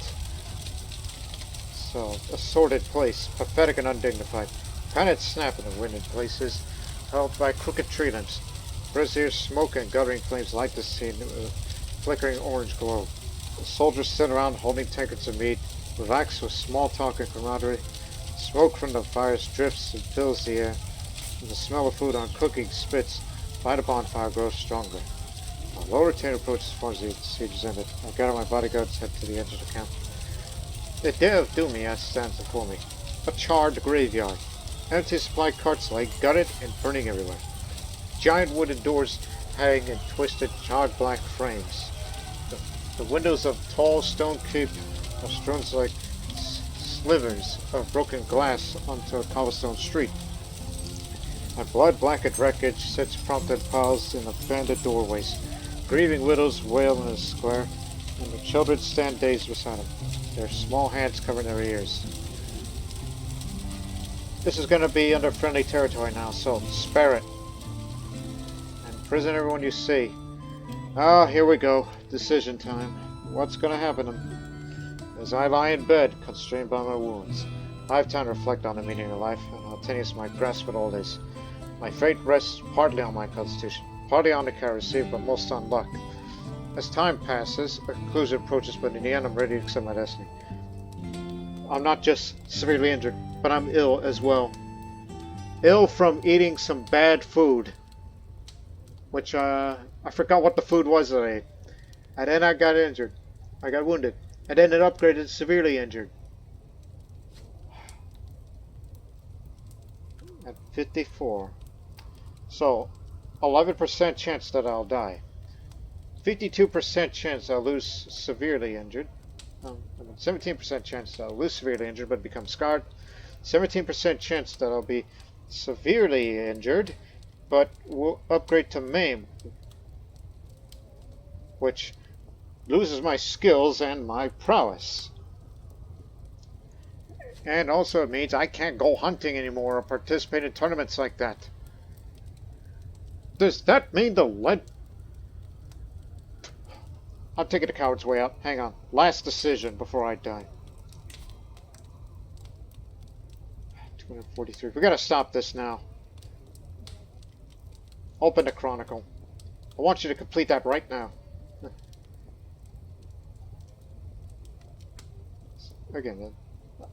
So, a sordid place, pathetic and undignified. Planets snap in the wind in places, held by crooked tree limbs. Braziers, smoke, and guttering flames light the scene with a flickering orange glow. The soldiers sit around holding tankards of meat, relaxed with small talk and camaraderie. Smoke from the fires drifts and fills the air, and the smell of food on cooking spits by the bonfire grows stronger. A low retain approaches as far as the siege is ended. I gather my bodyguards head to the edge of the camp. The Dev Dumiat stands before me. A charred graveyard. Empty supply carts lay gutted and burning everywhere. Giant wooden doors hang in twisted, charred black frames. The windows of tall stone keep are strewn like slivers of broken glass onto a cobblestone street. And blood-blackened wreckage sits propped in piles in abandoned doorways. Grieving widows wail in the square, and the children stand dazed beside them, their small hands covering their ears. This is going to be under friendly territory now, so spare it. And imprison everyone you see. Ah, here we go. Decision time. What's going to happen to them? As I lie in bed, constrained by my wounds, I have time to reflect on the meaning of life, and how tenuous my grasp at all is. My fate rests partly on my constitution, partly on the care received, but most on luck. As time passes, a conclusion approaches, but in the end I'm ready to accept my destiny. I'm not just severely injured, but I'm ill as well. Ill from eating some bad food. Which, I forgot what the food was that I ate. And then I got injured. I got wounded. And then it upgraded to severely injured. At 54. So, 11% chance that I'll die. 52% chance I'll lose severely injured. 17% chance that I'll lose severely injured but become scarred. 17% chance that I'll be severely injured but will upgrade to maim, which loses my skills and my prowess. And also it means I can't go hunting anymore or participate in tournaments like that. Does that mean the lead... I'm taking the coward's way out. Hang on. Last decision before I die. 243. We gotta stop this now. Open the Chronicle. I want you to complete that right now. Again,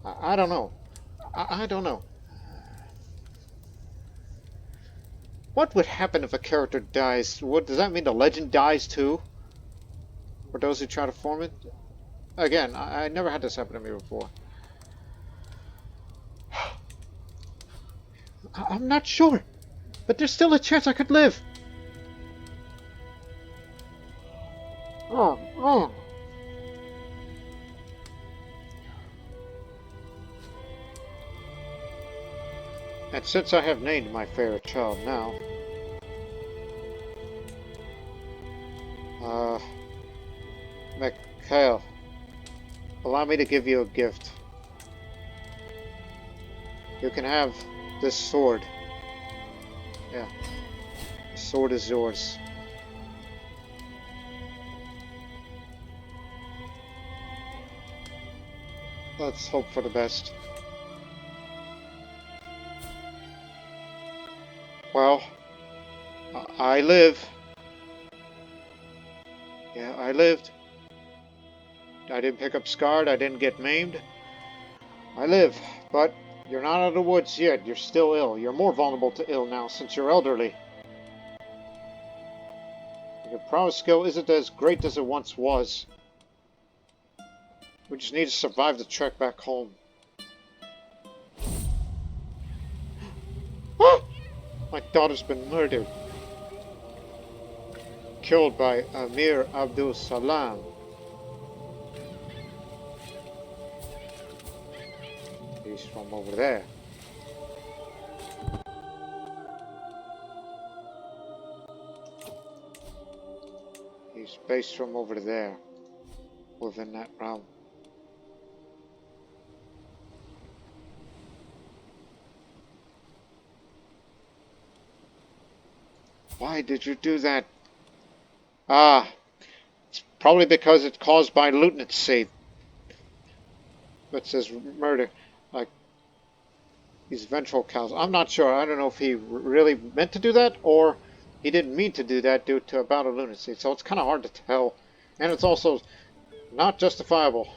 I don't know. I don't know. What would happen if a character dies? Does that mean the legend dies too? For those who try to form it? Again, I never had this happen to me before. I'm not sure, but there's still a chance I could live. Oh, man. And since I have named my favorite child now, Mikhail, allow me to give you a gift. You can have this sword. Yeah, the sword is yours. Let's hope for the best. Well, I live. Yeah, I lived. I didn't pick up scarred, I didn't get maimed. I live, but you're not out of the woods yet. You're still ill. You're more vulnerable to ill now since you're elderly. Your prowess skill isn't as great as it once was. We just need to survive the trek back home. My daughter's been murdered. Killed by Amir Abdul Salam. He's from over there. He's based from over there. Within that realm. Why did you do that? Ah, it's Probably because it's caused by lunacy. That says murder. Like, these vengeful cows. I'm not sure. I don't know if he really meant to do that or he didn't mean to do that due to a bout of lunacy. So it's kind of hard to tell. And it's also not justifiable.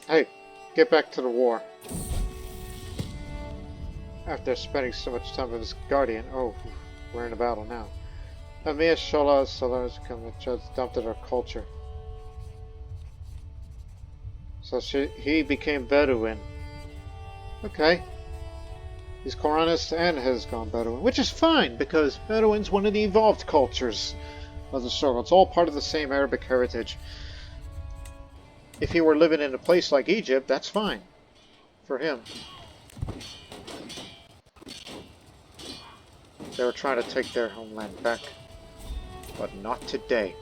Hey, get back to the war. After spending so much time with his guardian, oh, we're in a battle now. Amir Shola Salar's come and just adopted our culture. So he became Bedouin. Okay. He's Quranists and has gone Bedouin, which is fine because Bedouin's one of the evolved cultures of the struggle. It's all part of the same Arabic heritage. If he were living in a place like Egypt, that's fine for him. They were trying to take their homeland back, but not today.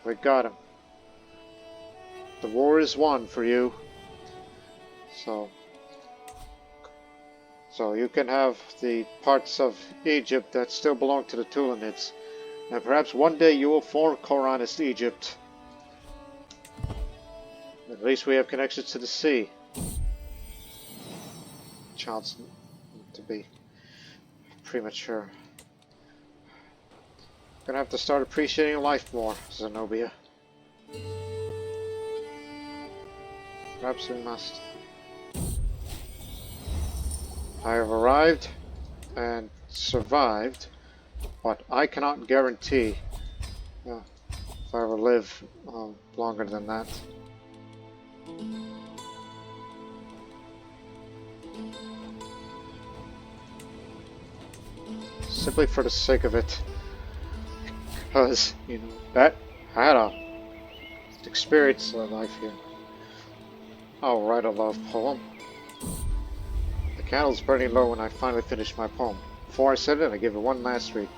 We got him. The war is won for you. So you can have the parts of Egypt that still belong to the Tulanids. And perhaps one day you will form Qur'anist Egypt. At least we have connections to the sea. Child's to be premature. Gonna have to start appreciating life more, Zenobia. Perhaps we must. I have arrived and survived, but I cannot guarantee if I ever live longer than that. Simply for the sake of it. Because, you know, that had a experience of life here. I'll write a love poem. The candle's burning low when I finally finish my poem. Before I set it, I give it one last read.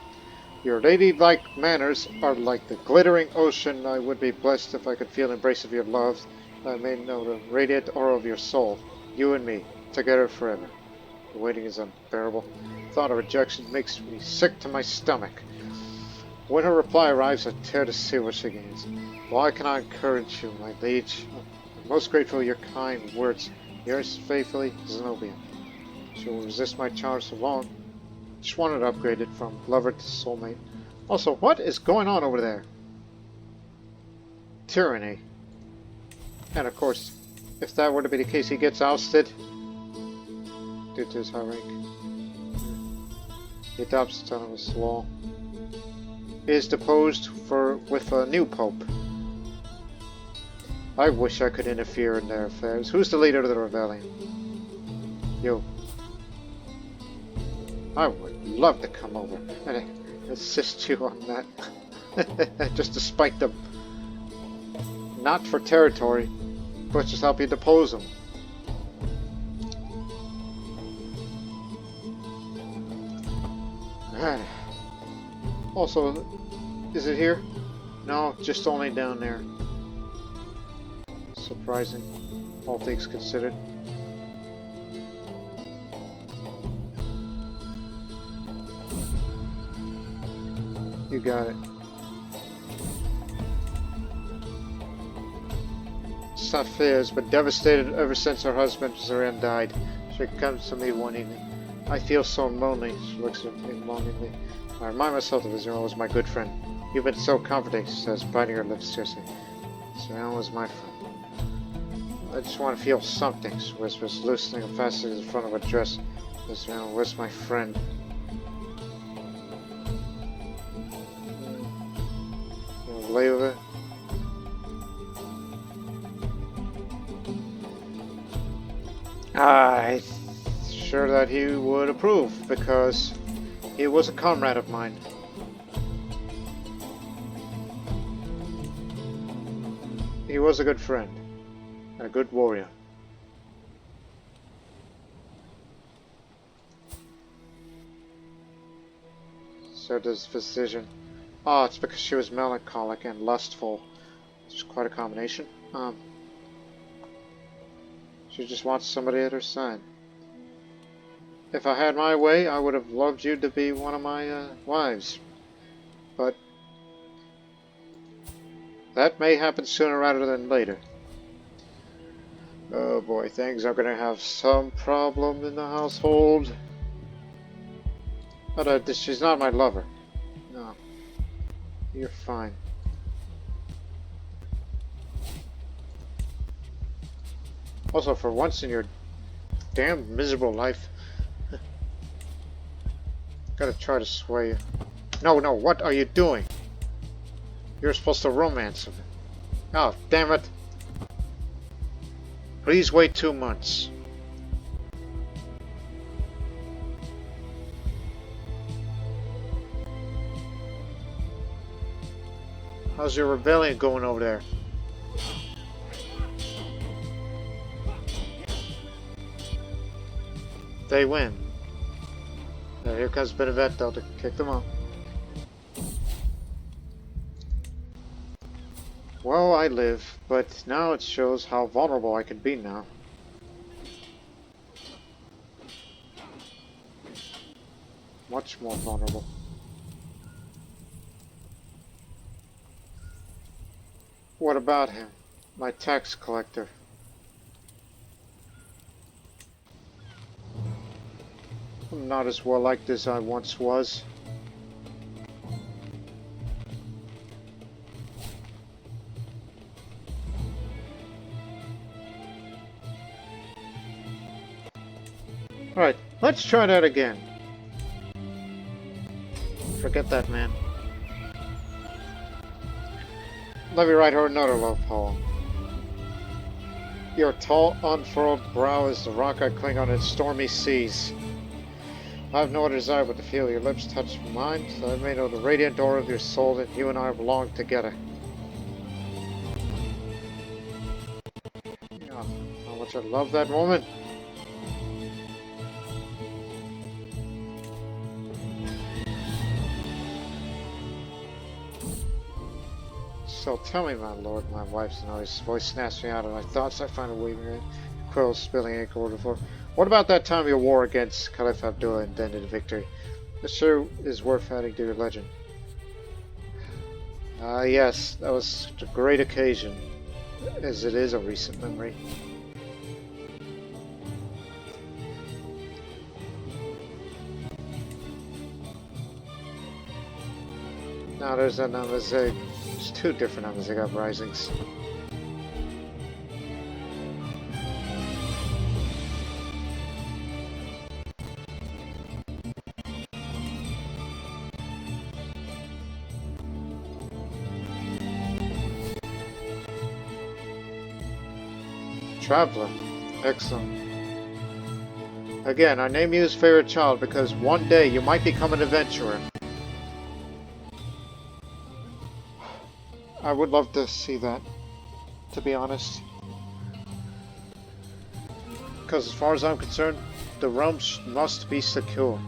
Your ladylike manners are like the glittering ocean. I would be blessed if I could feel the embrace of your love. I may know the radiant aura of your soul. You and me, together forever. The waiting is unbearable. The thought of rejection makes me sick to my stomach. When her reply arrives, I tear to see what she gains. Why can I encourage you, my liege? I'm most grateful for your kind words. Yours faithfully, Zenobia. She will resist my charms so long. Just wanted to upgrade it from lover to soulmate. Also, what is going on over there? Tyranny. And of course, if that were to be the case, he gets ousted due to his high rank. He adopts autonomous law. He is deposed with a new pope. I wish I could interfere in their affairs. Who's the leader of the rebellion? You. I would love to come over and assist you on that. Just to spite them. Not for territory, but just help you depose them. Also, is it here? No, just only down there. Surprising, all things considered. You got it. Safia has been devastated ever since her husband Zoran died. She comes to me one evening. I feel so lonely. She looks at me longingly. I remind myself that Zoran was my good friend. You've been so comforting, she says, biting her lips fiercely. Zoran was my friend. I just want to feel something, she whispers, loosening and fastening the front of her dress. Zoran was my friend. Lay with it. I'm sure that he would approve because he was a comrade of mine. He was a good friend, a good warrior. So does physician. Oh, it's because she was melancholic and lustful. It's quite a combination. She just wants somebody at her side. If I had my way, I would have loved you to be one of my wives. But that may happen sooner rather than later. Oh boy, things are going to have some problem in the household. But she's not my lover. No. You're fine. Also, for once in your damn miserable life, gotta try to sway you. No, no, what are you doing? You're supposed to romance him. Oh, damn it. Please wait 2 months. How's your rebellion going over there? They win. Here comes Benevento to kick them out. Well, I live, but now it shows how vulnerable I can be now. Much more vulnerable. What about him? My tax collector. I'm not as well liked as I once was. Alright, let's try that again. Forget that, man. Let me write her another love poem. Your tall, unfurled brow is the rock I cling on in stormy seas. I have no other desire but to feel your lips touch mine, so I may know the radiant aura of your soul that you and I belong together. Yeah, how much I love that woman. So tell me, my lord, my wife's noise voice snatched me out of my thoughts. I find a wavering quills spilling ink over the floor. What about that time of your war against Caliph Abdullah and ended in victory? This sure is worth adding to your legend. Ah, yes, that was a great occasion, as it is a recent memory. Now there's an Amazigh. There's 2 different Amazigh uprisings. Traveler. Excellent. Again, I name you as favorite child because one day you might become an adventurer. I would love to see that, to be honest. Because as far as I'm concerned, the realm must be secure.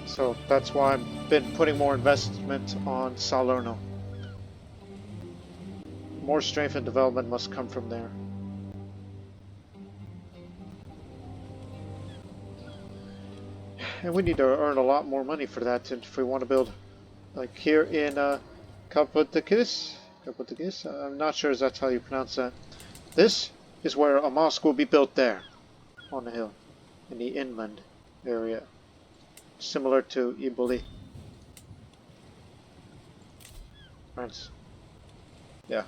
So that's why I've been putting more investment on Salerno. More strength and development must come from there. And we need to earn a lot more money for that if we want to build, like here in Compatibility. I'm not sure if that's how you pronounce that. This is where a mosque will be built there, on the hill, in the inland area, similar to Eboli. France. Yeah.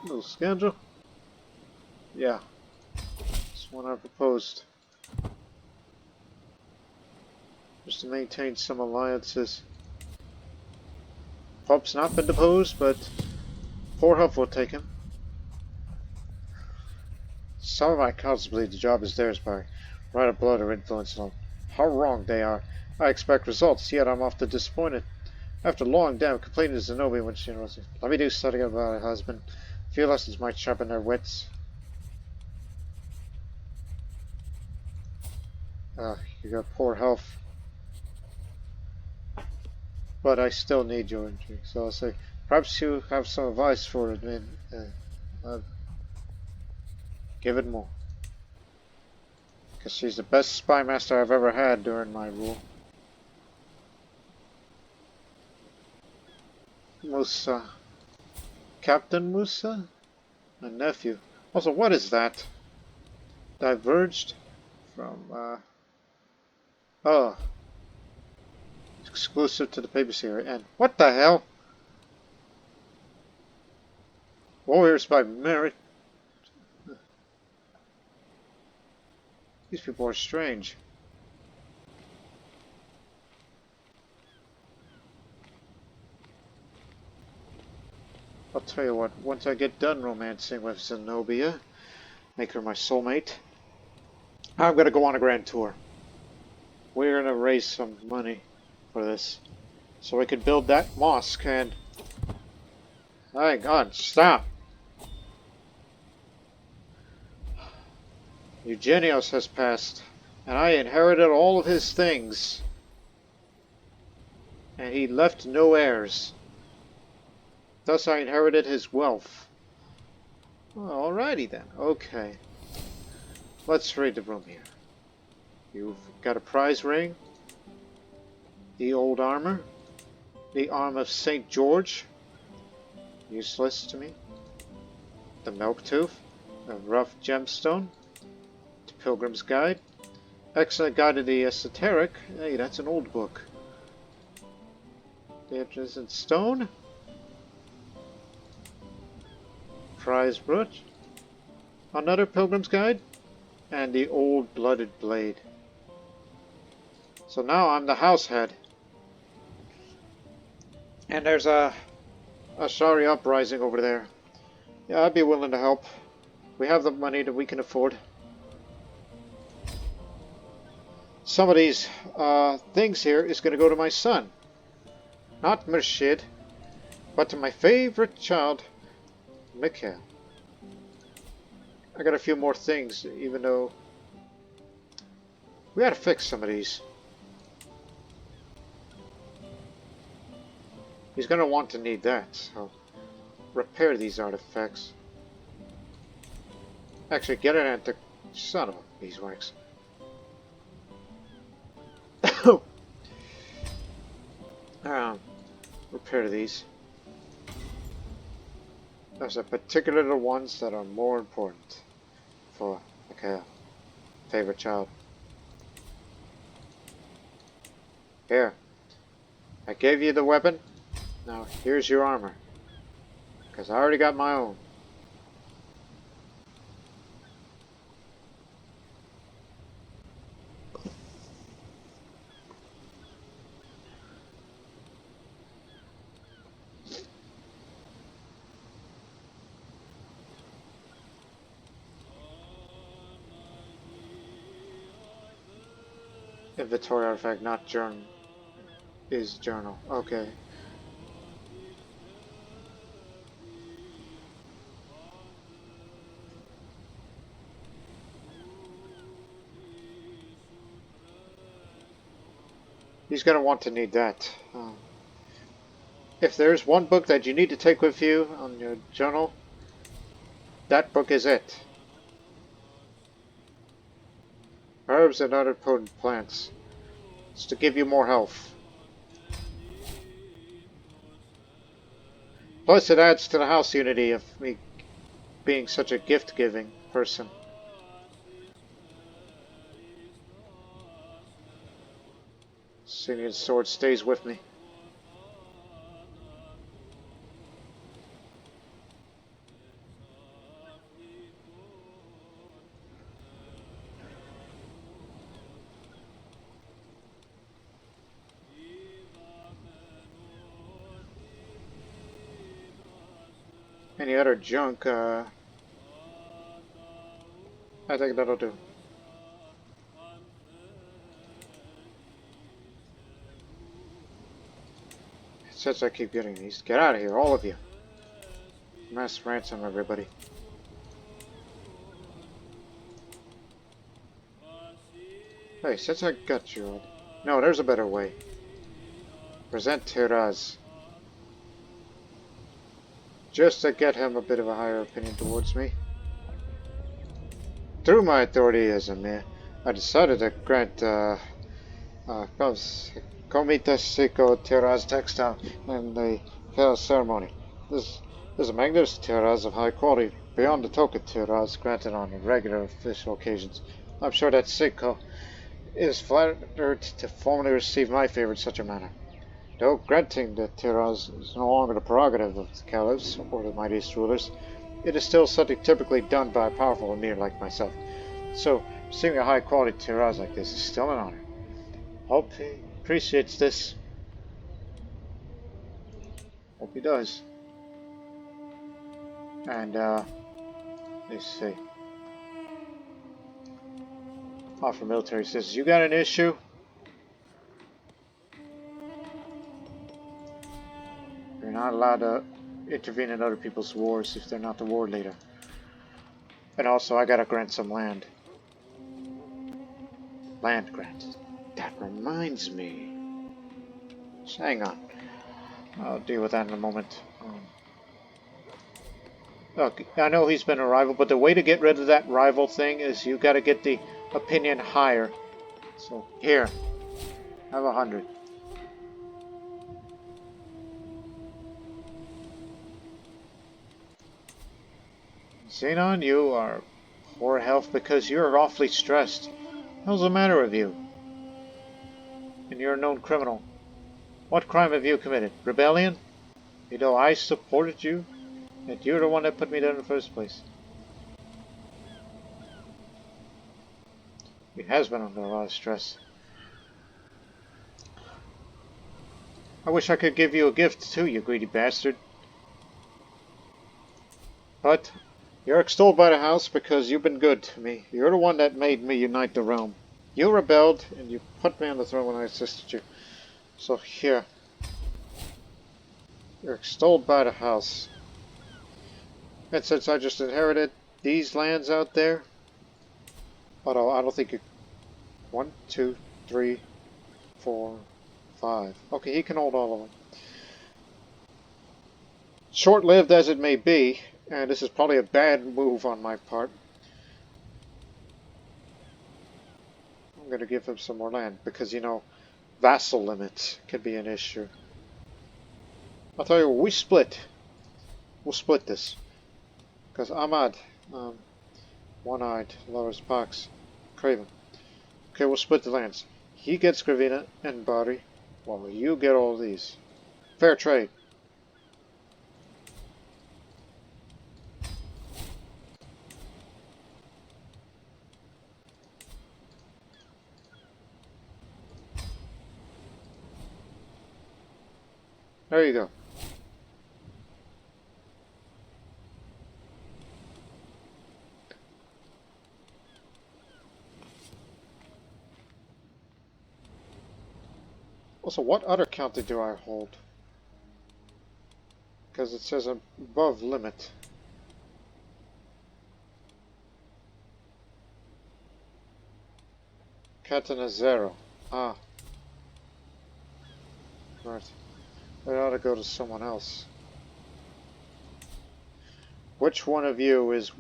Little scoundrel. Yeah. That's one I proposed. Just to maintain some alliances. Pope's not been deposed, but poor Huff will take him. Some of my councils believe the job is theirs by right of blood or influence alone. How wrong they are. I expect results, yet I'm often disappointed. After long damn complaining to Zenobia when she was, let me do something about her husband. Few lessons might sharpen their wits. You got poor health. But I still need your entry. So I'll say, perhaps you have some advice for it, man. Give it more. Because she's the best spy master I've ever had during my rule. Musa. Captain Musa? My nephew. Also, what is that? Diverged from, oh. Exclusive to the papacy and what the hell? Warriors by merit. These people are strange. I'll tell you what, once I get done romancing with Zenobia, make her my soulmate, I'm gonna go on a grand tour. We're gonna raise some money for this. So we can build that mosque and... Hang on, stop! Eugenios has passed, and I inherited all of his things. And he left no heirs. Thus I inherited his wealth. Well, alrighty then, okay. Let's read the room here. You've got a prize ring, the old armor, the arm of St. George, useless to me, the milk tooth, a rough gemstone, the Pilgrim's Guide, excellent guide to the esoteric. Hey, that's an old book. The entrance in stone, prize brooch, another Pilgrim's Guide, and the old blooded blade. So now I'm the house head. And there's a Ashari uprising over there. Yeah, I'd be willing to help. We have the money that we can afford. Some of these things here is going to go to my son. Not Murshid, but to my favorite child, Mikhail. I got a few more things, even though we gotta fix some of these. He's gonna want to need that, so repair these artifacts. Actually, get an antique. Son of a beeswax. Repair these. There's a particular ones that are more important for Mikhail, favorite child. Here, I gave you the weapon. Now here's your armor, because I already got my own. Inventory artifact, not journal. Is journal. Okay. He's going to want to need that. If there's one book that you need to take with you on your journal, that book is it. Herbs and other potent plants. It's to give you more health. Plus it adds to the house unity of me being such a gift-giving person. Sinian sword stays with me. Any other junk, I think that'll do. Since I keep getting these, get out of here, all of you. Mass ransom, everybody. Hey, since I got you... No, there's a better way. Present Tiraz. Just to get him a bit of a higher opinion towards me. Through my authority as a mayor, I decided to grant Comita Seco Tiraz textile and the chaos ceremony. This is a magnificent Tiraz of high quality, beyond the token Tiraz granted on regular official occasions. I'm sure that Seco is flattered to formally receive my favor in such a manner. Though granting the Tiraz is no longer the prerogative of the caliphs or the mightiest rulers, it is still something typically done by a powerful emir like myself. So, receiving a high-quality Tiraz like this is still an honor. Hope he appreciates this. Hope he does. And, let's see. Offer military says, you got an issue? You're not allowed to intervene in other people's wars if they're not the war leader. And also, I gotta grant some land. Land grant. That reminds me. Just hang on. I'll deal with that in a moment. Look, I know he's been a rival, but the way to get rid of that rival thing is you gotta get the opinion higher. So, here. Have 100. Xenon, you are poor health because you're awfully stressed. What's the matter with you? And you're a known criminal. What crime have you committed? Rebellion? You know I supported you, and you're the one that put me there in the first place. He has been under a lot of stress. I wish I could give you a gift too, you greedy bastard. But you're extolled by the house because you've been good to me. You're the one that made me unite the realm. You rebelled, and you put me on the throne when I assisted you. So here. You're extolled by the house. And since I just inherited these lands out there, although I don't think you... 1, 2, 3, 4, 5. Okay, he can hold all of them. Short-lived as it may be, and this is probably a bad move on my part, I'm going to give him some more land, because, you know, vassal limits could be an issue. I'll tell you what, we split. We'll split this. Because Ahmad, One-Eyed, Lover's Pox, Craven. Okay, we'll split the lands. He gets Gravina and Bari, while you get all these. Fair trade. There you go. Also, what other county do I hold? Because it says above limit. Catanzaro. Ah. Right. I ought to go to someone else. Which one of you is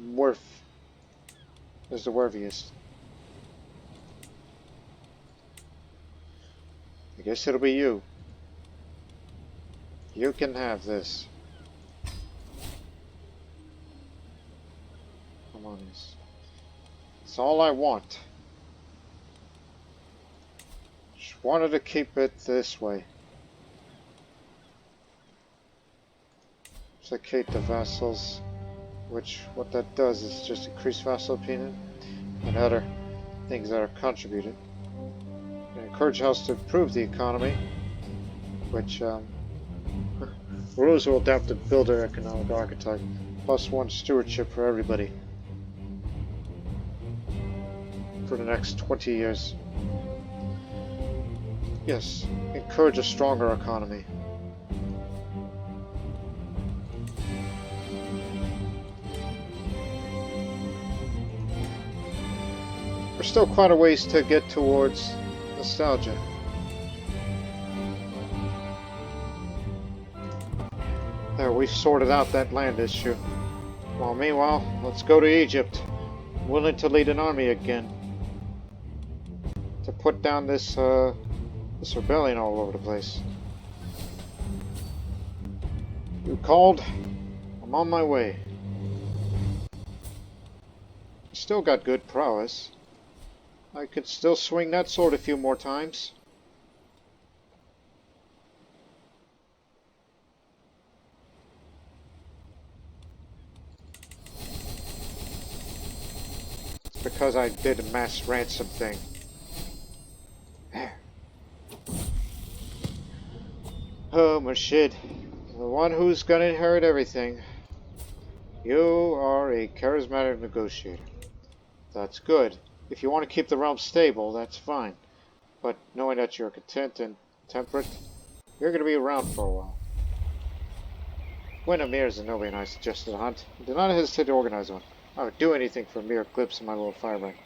the worthiest? I guess it'll be you. You can have this. Come on, it's all I want. Just wanted to keep it this way. Placate the vassals, which what that does is just increase vassal opinion and other things that are contributed. Encourage house to improve the economy, which rulers will adapt to build their economic archetype, +1 stewardship for everybody for the next 20 years. Yes, encourage a stronger economy. still quite a ways to get towards nostalgia. There, we've sorted out that land issue. Well, meanwhile, let's go to Egypt. Willing to lead an army again. To put down this rebellion all over the place. You called? I'm on my way. Still got good prowess. I could still swing that sword a few more times. It's because I did a mass ransom thing. There. Oh, Murshid. The one who's gonna inherit everything. You are a charismatic negotiator. That's good. If you want to keep the realm stable, that's fine. But knowing that you're content and temperate, you're going to be around for a while. When Amir Zenobia and I suggested a hunt, I did not hesitate to organize one. I would do anything for a mere glimpse of my little firebrand.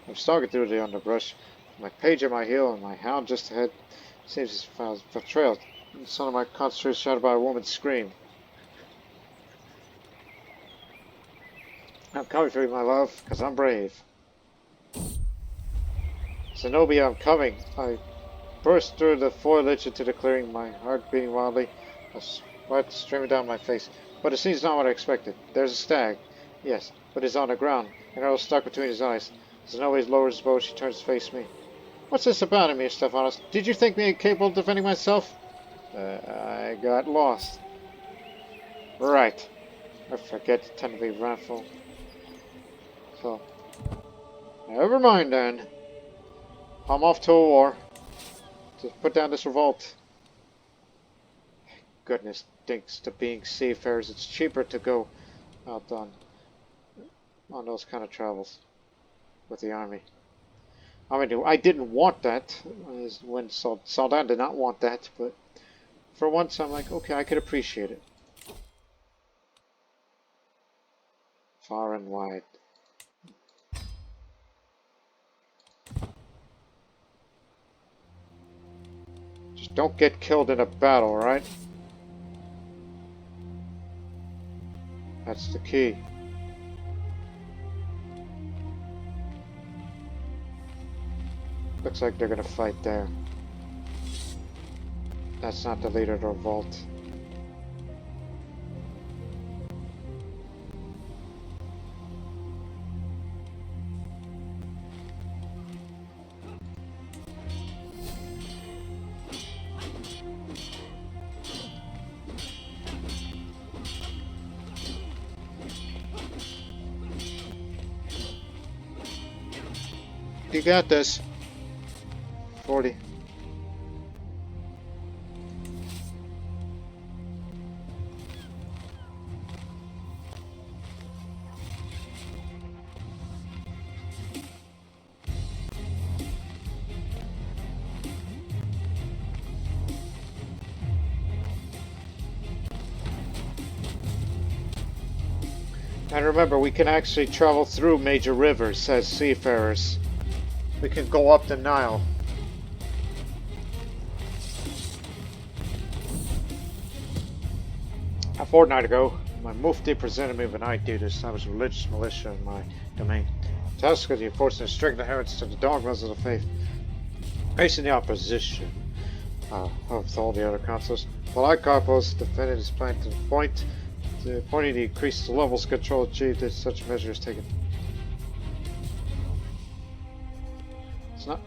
I'm stalking through the underbrush, my page at my heel and my hound just ahead. Seems as if I was betrayed. The sound of my concentration shouted by a woman's scream. I'm coming for you, my love, because I'm brave. Zenobia, I'm coming. I burst through the foliage into the clearing, my heart beating wildly, a sweat streaming down my face. But it seems not what I expected. There's a stag. Yes, but he's on the ground, an arrow stuck between his eyes. Zenobia lowers his bow, she turns to face me. What's this about Emir Stephanos? Did you think me capable of defending myself? I got lost. Right. I forget to tend to be wrathful. So, never mind then. I'm off to a war. To put down this revolt. Goodness, thanks to being seafarers, it's cheaper to go out on those kind of travels with the army. I mean, I didn't want that. When Saldan did not want that, but for once I'm like, okay, I could appreciate it. Far and wide. Just don't get killed in a battle, right? That's the key. Looks like they're gonna fight there. That's not the leader of the revolt. You got this. 40. And remember, we can actually travel through major rivers as seafarers. We can go up the Nile. A fortnight ago, my Mufti presented me with an idea to establish a religious militia in my domain. The task was to enforce the strict adherence to the dogmas of the faith. Facing the opposition of all the other councils, Polycarpus defended his plan to the point he increased the levels of control achieved if such measures taken. It's not.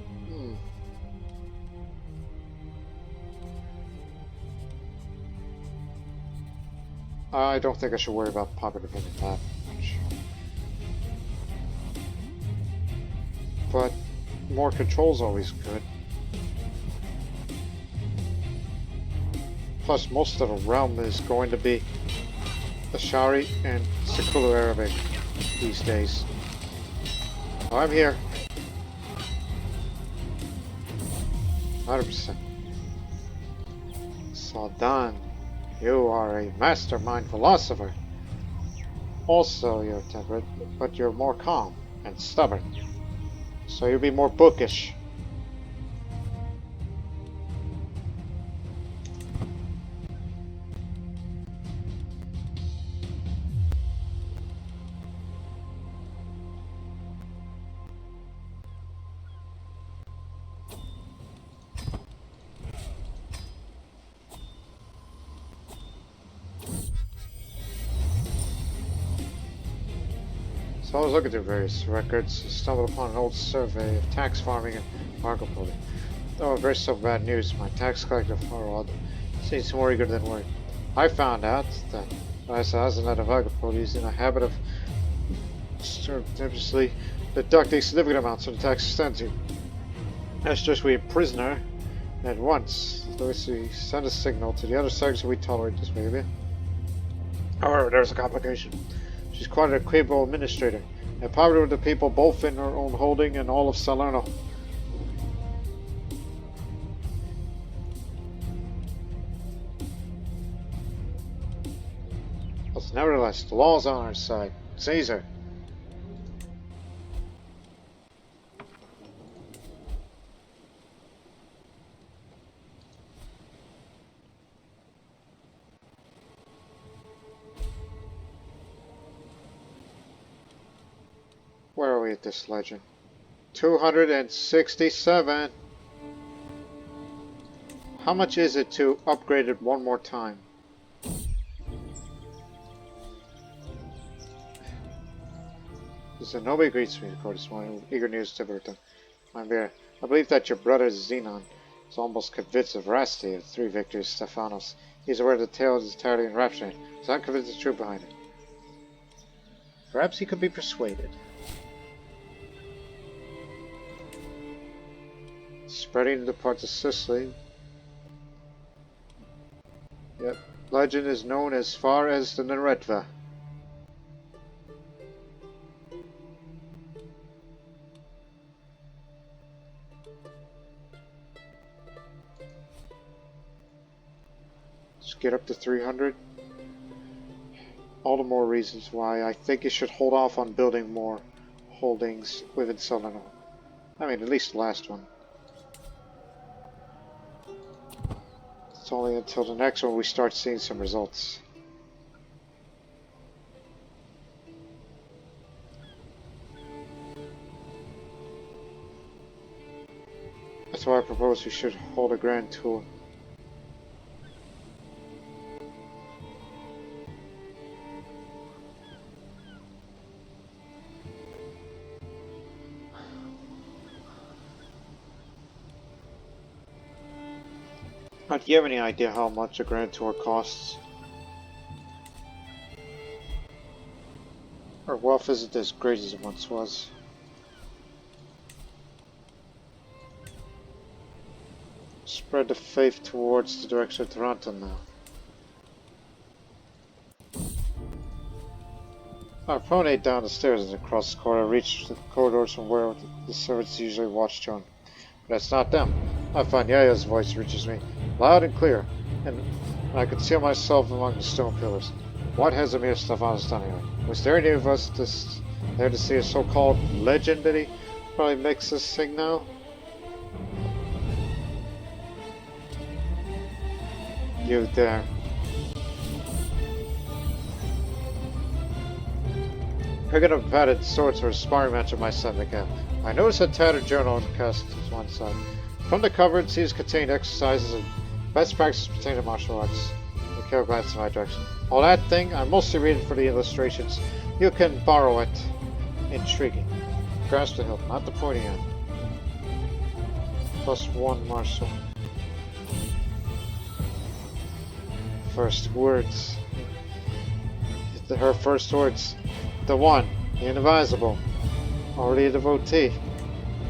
I don't think I should worry about popular opinion that much. But more control's always good. Plus, most of the realm is going to be Ashari and Siculo-Arabic these days. I'm here. 100%. Saldan, you are a mastermind philosopher. Also, you're temperate, but you're more calm and stubborn. So you'll be more bookish. So I was looking through various records, stumbled upon an old survey of tax farming in Morocco. Oh, very so bad news. My tax collector Overhaul seems more eager than worried. I found out that Isazanat of Agapoli is in a habit of surreptitiously deducting significant amounts from the tax extension. That's just we imprison her at once. So we send a signal to the other sectors we tolerate this behavior. However, there's a complication. She's quite a capable administrator, and popular with the people both in her own holding and all of Salerno. But nevertheless, the law's on our side. Caesar. Where are we at this legend? 267. How much is it to upgrade it one more time? Nobody greets me, of course, this morning with eager news to Debutantes. My dear, I believe that your brother Zenon is almost convinced of veracity of 3 victories Stephanos. He's aware of the tale is entirely enraptured, so I'm convinced the truth behind it. Perhaps he could be persuaded. Spreading into parts of Sicily. Yep. Legend is known as far as the Neretva. Just get up to 300. All the more reasons why I think you should hold off on building more holdings within Salerno. I mean, at least the last one. It's only until the next one we start seeing some results. That's why I propose we should hold a grand tour. Do you have any idea how much a grand tour costs? Our wealth isn't as great as it once was. Spread the faith towards the direction of Toronto now. Our promenade down the stairs and across the corridor reached the corridors from where the servants usually watch John. But that's not them. I find Yaya's voice reaches me, loud and clear, and I conceal myself among the stone pillars. What has Emir Stephanos done here? Was there any of us there to see a so-called legend that he probably makes us sing now? You there. Picking up padded swords for a sparring match with my son Miguel. I noticed a tattered journal cast to one side. From the cover, it seems contained exercises and best practices pertaining to martial arts. Miguel glanced in my direction. All that thing, I'm mostly reading for the illustrations. You can borrow it. Intriguing. Grasp the hilt, not the pointy end. +1 martial. First words. Her first words. The one, the indivisible. Already a devotee.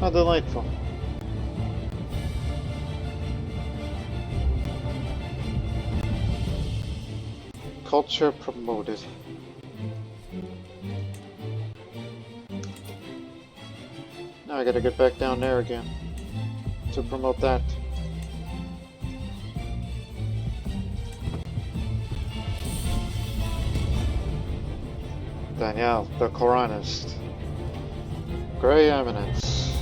How delightful. Culture promoted. Now I gotta get back down there again to promote that. Danielle, the Quranist. Grey Eminence.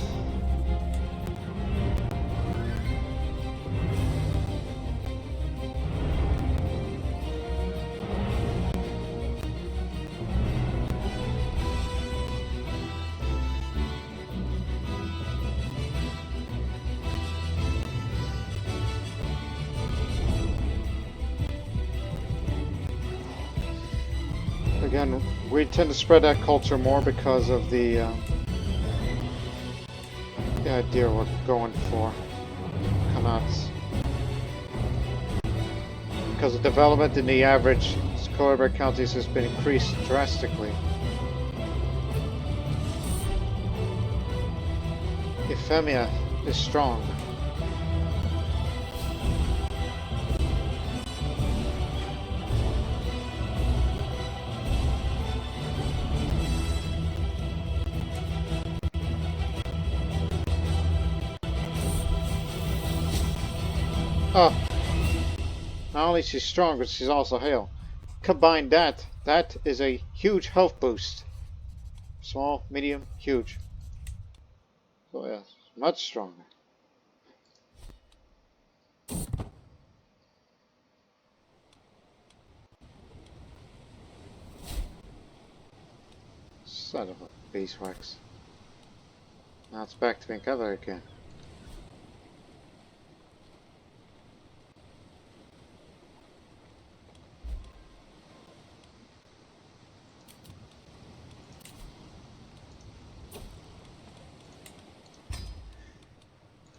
Again, we tend to spread that culture more because of the idea we're going for. Qanats. Because the development in the average Siculo-Arabic counties has been increased drastically. Euphemia is strong. Oh, not only she's strong, but she's also hale. Combine that, that is a huge health boost. Small, medium, huge. So yeah, much stronger. Son of a beeswax. Now it's back to being covered again.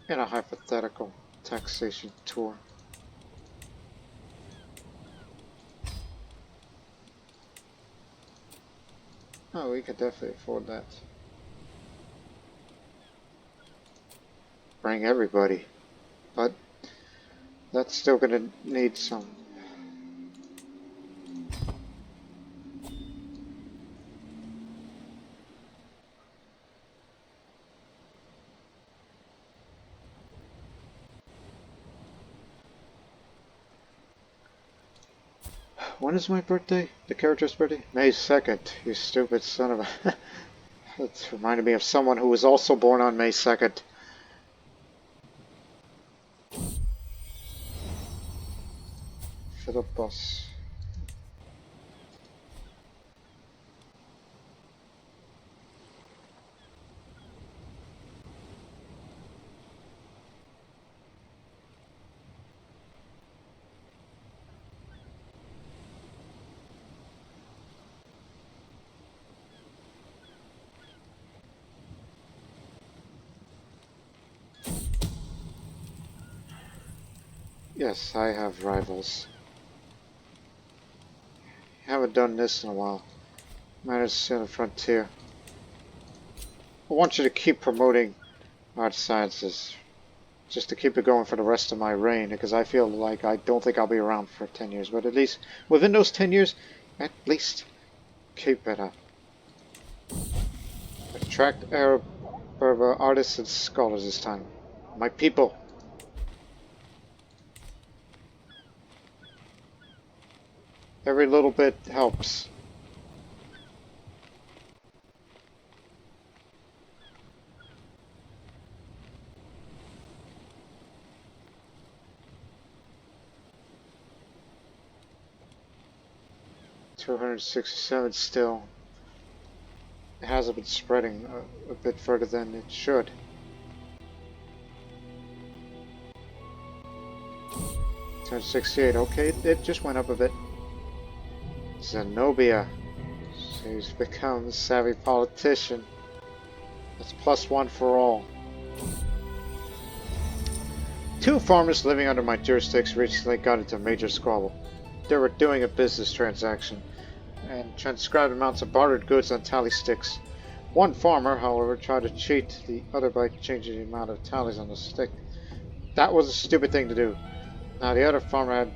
In a hypothetical taxation tour. Oh, we could definitely afford that. Bring everybody. But that's still gonna need some. When is my birthday? The character's birthday? May 2nd, you stupid son of a... That reminded me of someone who was also born on May 2nd. Philippos. Yes, I have rivals. Haven't done this in a while. Managed to the frontier. I want you to keep promoting art sciences. Just to keep it going for the rest of my reign, because I feel like I don't think I'll be around for 10 years, but at least within those 10 years, at least keep it up. Attract Arab-Berber artists and scholars this time. My people. Every little bit helps. $267 still. It hasn't been spreading a bit further than it should. $268, okay, it just went up a bit. Zenobia. She's become a savvy politician. That's +1 for all. 2 farmers living under my jurisdiction recently got into a major squabble. They were doing a business transaction and transcribed amounts of bartered goods on tally sticks. One farmer, however, tried to cheat the other by changing the amount of tallies on the stick. That was a stupid thing to do. Now the other farmer had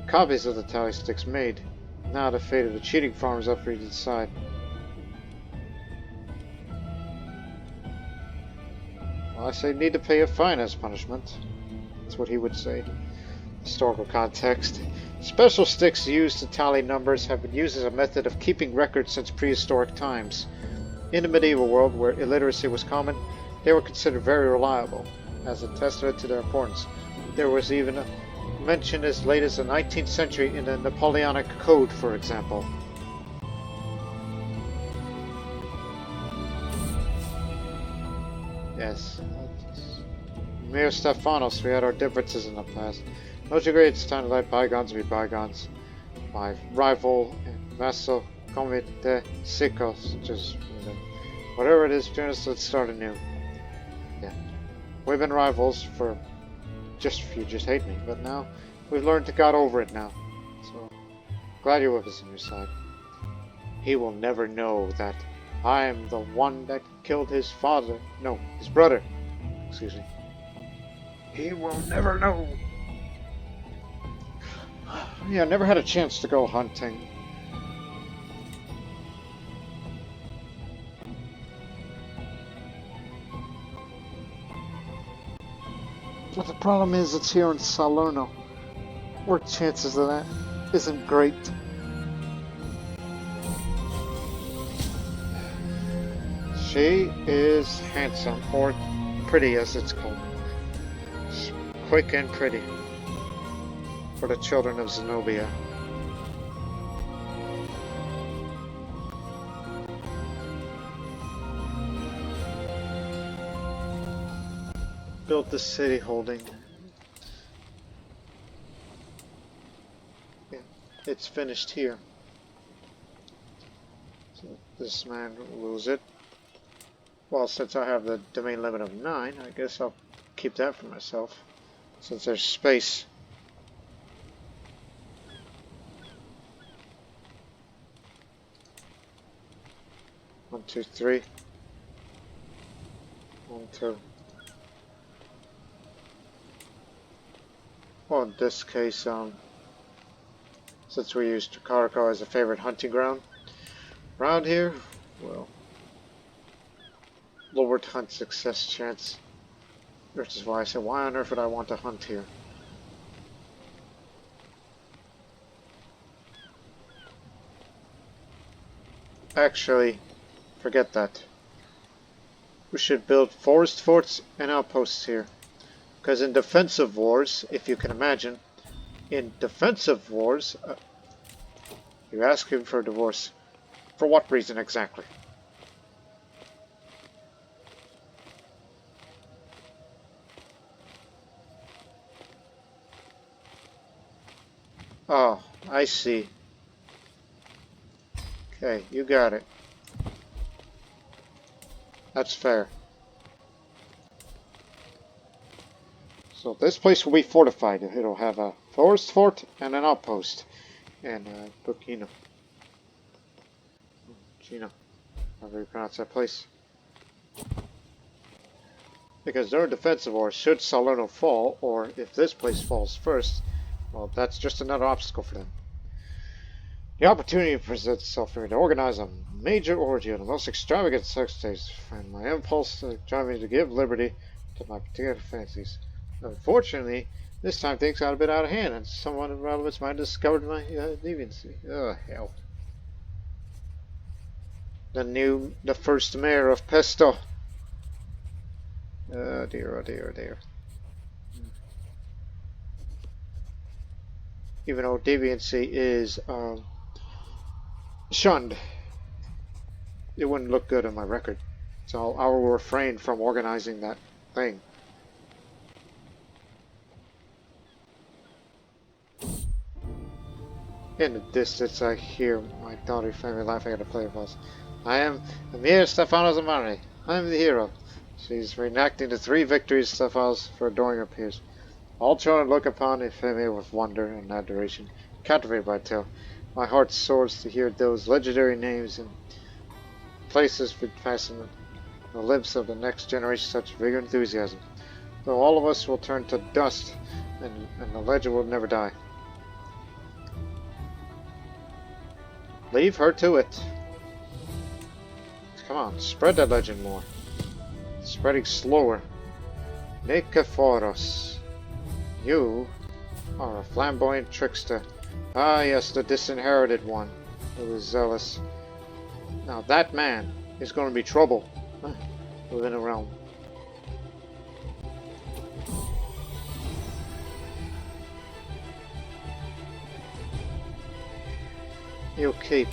copies of the tally sticks made. Now the fate of the cheating farmer is up for you to decide. Well, I say need to pay a fine as punishment. That's what he would say. Historical context. Special sticks used to tally numbers have been used as a method of keeping records since prehistoric times. In the medieval world, where illiteracy was common, they were considered very reliable. As a testament to their importance, there was even a mention as late as the 19th century in the Napoleonic Code, for example. Yes. Mere Stephanos, we had our differences in the past. Don't you agree it's time to let bygones be bygones? My rival and vassal, Convite Sicos, just whatever it is, journalists, let's start anew. Yeah. We've been rivals for just you just hate me, but now we've learned to got over it now. So glad you're with us on your side. He will never know that I am the one that killed his father. No, his brother. Excuse me. He will never know. Yeah, never had a chance to go hunting. But the problem is, it's here in Salerno, where chances of that isn't great. She is handsome, or pretty as it's called. Quick and pretty. For the children of Zenobia. Built the city holding. Yeah, it's finished here. So this man rules it. Well, since I have the domain limit of 9, I guess I'll keep that for myself. Since there's space. One, two, three. 1, 2. Well, in this case, since we use Takarko as a favorite hunting ground around here, well, lowered hunt success chance. Which is why I said, why on earth would I want to hunt here? Actually, forget that. We should build forest forts and outposts here. Because in defensive wars, if you can imagine, in defensive wars, you ask him for a divorce. For what reason exactly? Oh, I see. Okay, you got it. That's fair. So this place will be fortified. It'll have a forest fort and an outpost. And Burkina. Gina. However you pronounce that place. Because during defensive war, should Salerno fall, or if this place falls first, well, that's just another obstacle for them. The opportunity presents itself for me to organize a major orgy on the most extravagant sex taste, and my impulse to drive me to give liberty to my particular fancies. Unfortunately, this time things got a bit out of hand, and someone in relevance might have discovered my deviancy. Oh, hell. The first mayor of Pesto. Oh dear, oh dear, oh dear. Even though deviancy is shunned, it wouldn't look good on my record. So I will refrain from organizing that thing. In the distance, I hear my daughter family laughing at the player boss. I am Emir Stefano Zamari. I am the hero. She's reenacting the 3 victories Stefanos for adoring her peers. All children look upon Euphemia with wonder and adoration, captivated by the tale. My heart soars to hear those legendary names and places would fasten the lips of the next generation such vigor and enthusiasm. Though all of us will turn to dust, and the legend will never die. Leave her to it. Come on, spread that legend more. It's spreading slower. Nikephoros. You are a flamboyant trickster. Ah yes, the disinherited one who is zealous. Now that man is going to be trouble within a realm. You keep.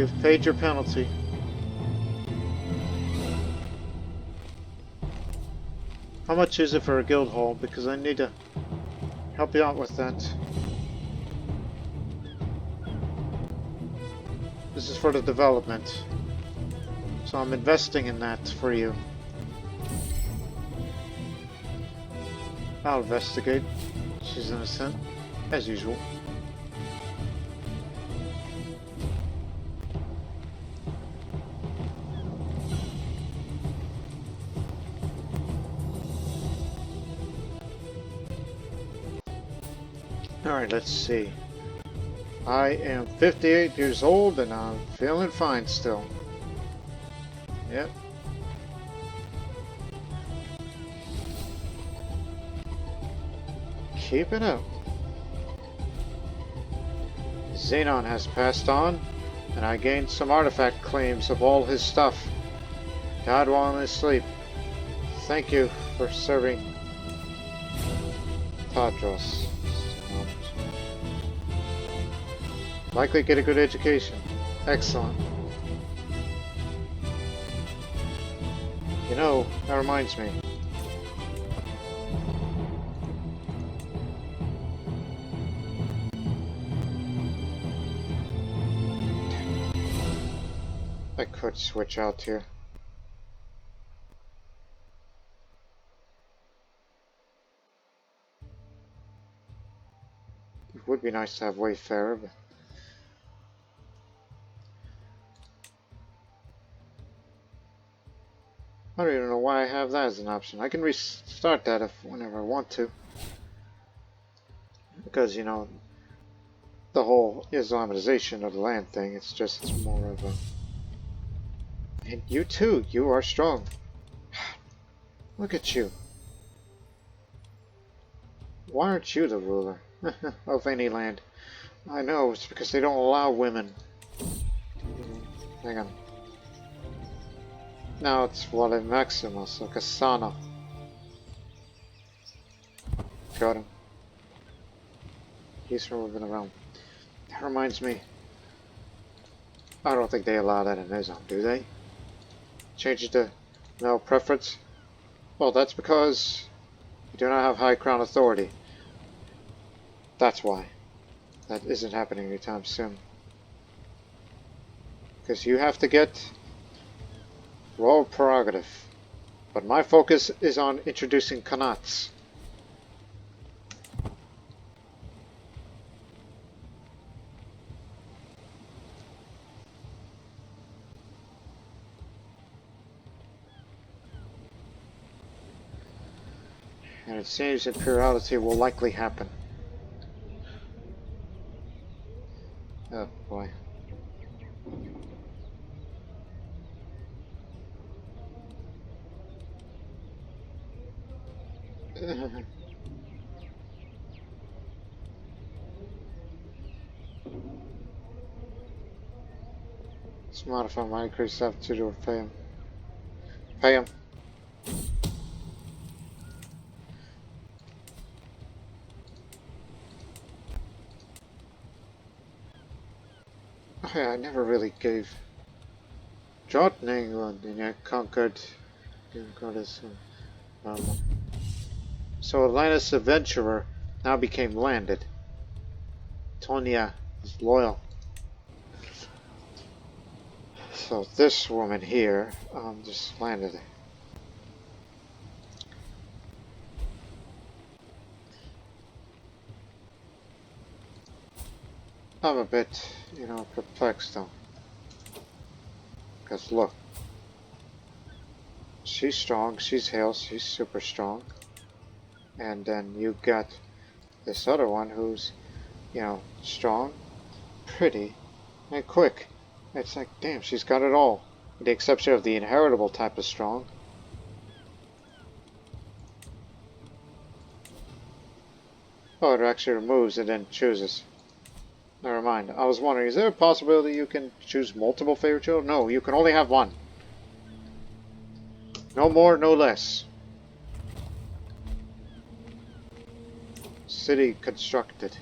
You've paid your penalty. How much is it for a guild hall? Because I need to help you out with that. This is for the development. So I'm investing in that for you. I'll investigate. She's innocent, as usual. Alright, let's see. I am 58 years old and I'm feeling fine still. Yep. Keep it up. Xenon has passed on, and I gained some artifact claims of all his stuff. Died while in his sleep. Thank you for serving Tadros. Likely get a good education. Excellent. You know, that reminds me. I could switch out here. It would be nice to have Wayfarer, but I don't even know why I have that as an option. I can restart that if whenever I want to. Because, you know, the whole Islamization of the land thing, it's more of a... And you too, you are strong. Look at you. Why aren't you the ruler of any land? I know, it's because they don't allow women. Hang on. Now it's Vale Maximus, like a Kasana. Got him. He's from moving around. That reminds me. I don't think they allow that in Islam, do they? Change it to male preference? Well, that's because you do not have high crown authority. That's why. That isn't happening anytime soon. Because you have to get royal prerogative. But my focus is on introducing Khanats. And it seems imperiality will likely happen. Oh boy. Let's modify my increase stuff to do pay him. Pay him. Oh yeah, I never really gave Jordan England and yet conquered his so Atlantis Adventurer now became landed. Tonya is loyal. So this woman here just landed. I'm a bit, you know, perplexed though. Because look. She's strong, she's hale, she's super strong. And then you got this other one who's, you know, strong, pretty, and quick. It's like, damn, she's got it all. With the exception of the inheritable type of strong. Oh, it actually removes and then chooses. Never mind. I was wondering, is there a possibility you can choose multiple favorite children? No, you can only have one. No more, no less. City constructed.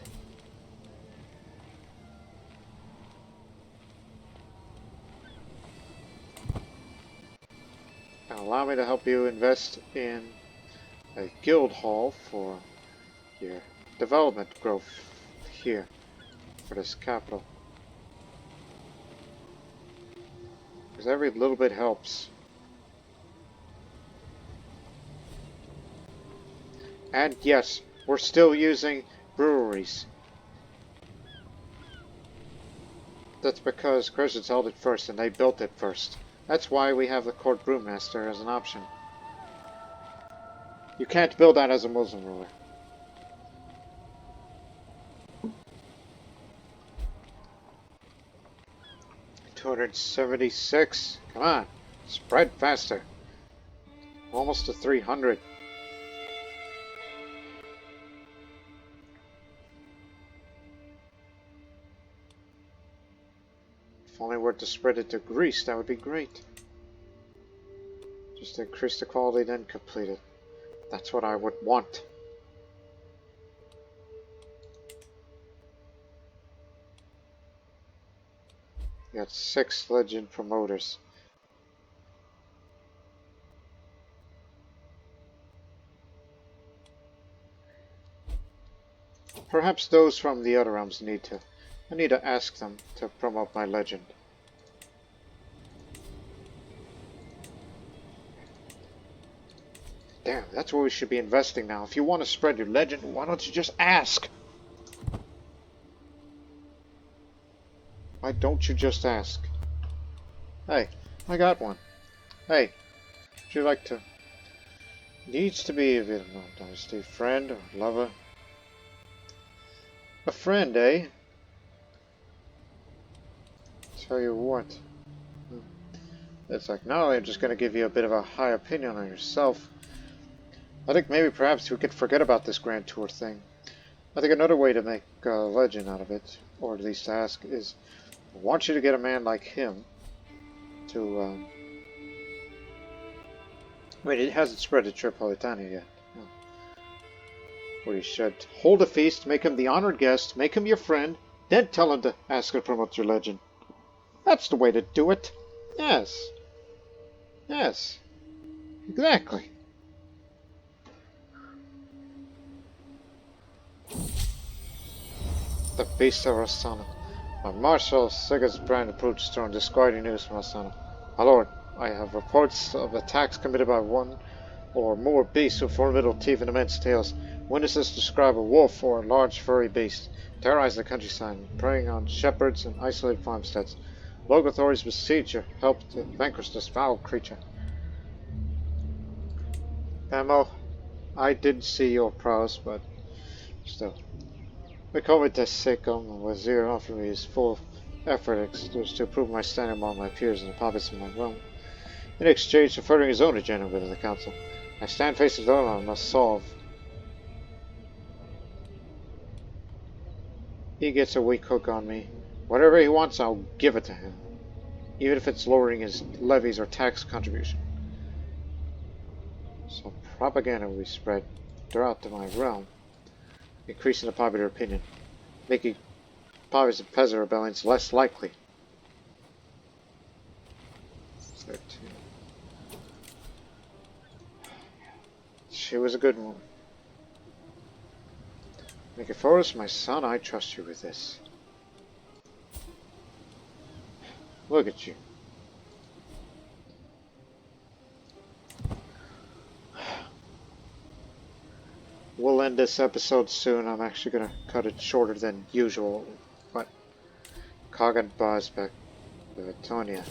allow me to help you invest in a guild hall for your development growth here for this capital. Because every little bit helps. And yes, we're still using breweries. That's because Crusaders held it first and they built it first. That's why we have the court brewmaster as an option. You can't build that as a Muslim ruler. $276. Come on, spread faster. Almost to 300. If only were to spread it to Greece, that would be great. Just increase the quality, then complete it. That's what I would want. You got 6 legend promoters. Perhaps those from the other realms need to. I need to ask them to promote my legend. Damn, that's where we should be investing now. If you want to spread your legend, why don't you just ask? Why don't you just ask? Hey, I got one. Hey, would you like to... Needs to be a Vietnam Dynasty friend or lover. A friend, eh? Tell you what. It's like, no, I'm just going to give you a bit of a high opinion on yourself. I think maybe perhaps we could forget about this Grand Tour thing. I think another way to make a legend out of it, or at least ask, is I want you to get a man like him to... Wait, it hasn't spread to Tripolitania yet. No. Or you should hold a feast, make him the honored guest, make him your friend, then tell him to ask to promote your legend. That's the way to do it. Yes. Yes. Exactly. The beast of Rossana. My Marshal Sigisbrand approached throne, disquieting news from Rossana. My lord, I have reports of attacks committed by one or more beasts with formidable teeth and immense tails. Witnesses describe a wolf or a large furry beast, terrorizing the countryside, preying on shepherds and isolated farmsteads. Local authorities beseech your help to vanquish this foul creature. Pamo, I did see your prowess, but still. The COVID test Secom Wazir offered me his full effort to prove my standing among my peers and the puppets in my realm. In exchange for furthering his own agenda within the council, I stand facing the dilemma I must solve. He gets a weak hook on me. Whatever he wants, I'll give it to him, even if it's lowering his levies or tax contribution. So propaganda will be spread throughout my realm, increasing the popular opinion, making poverty and peasant rebellions less likely. 13. She was a good one. Make it forward, my son, I trust you with this. Look at you. We'll end this episode soon. I'm actually going to cut it shorter than usual. But Kagan Bazbek, Latonia.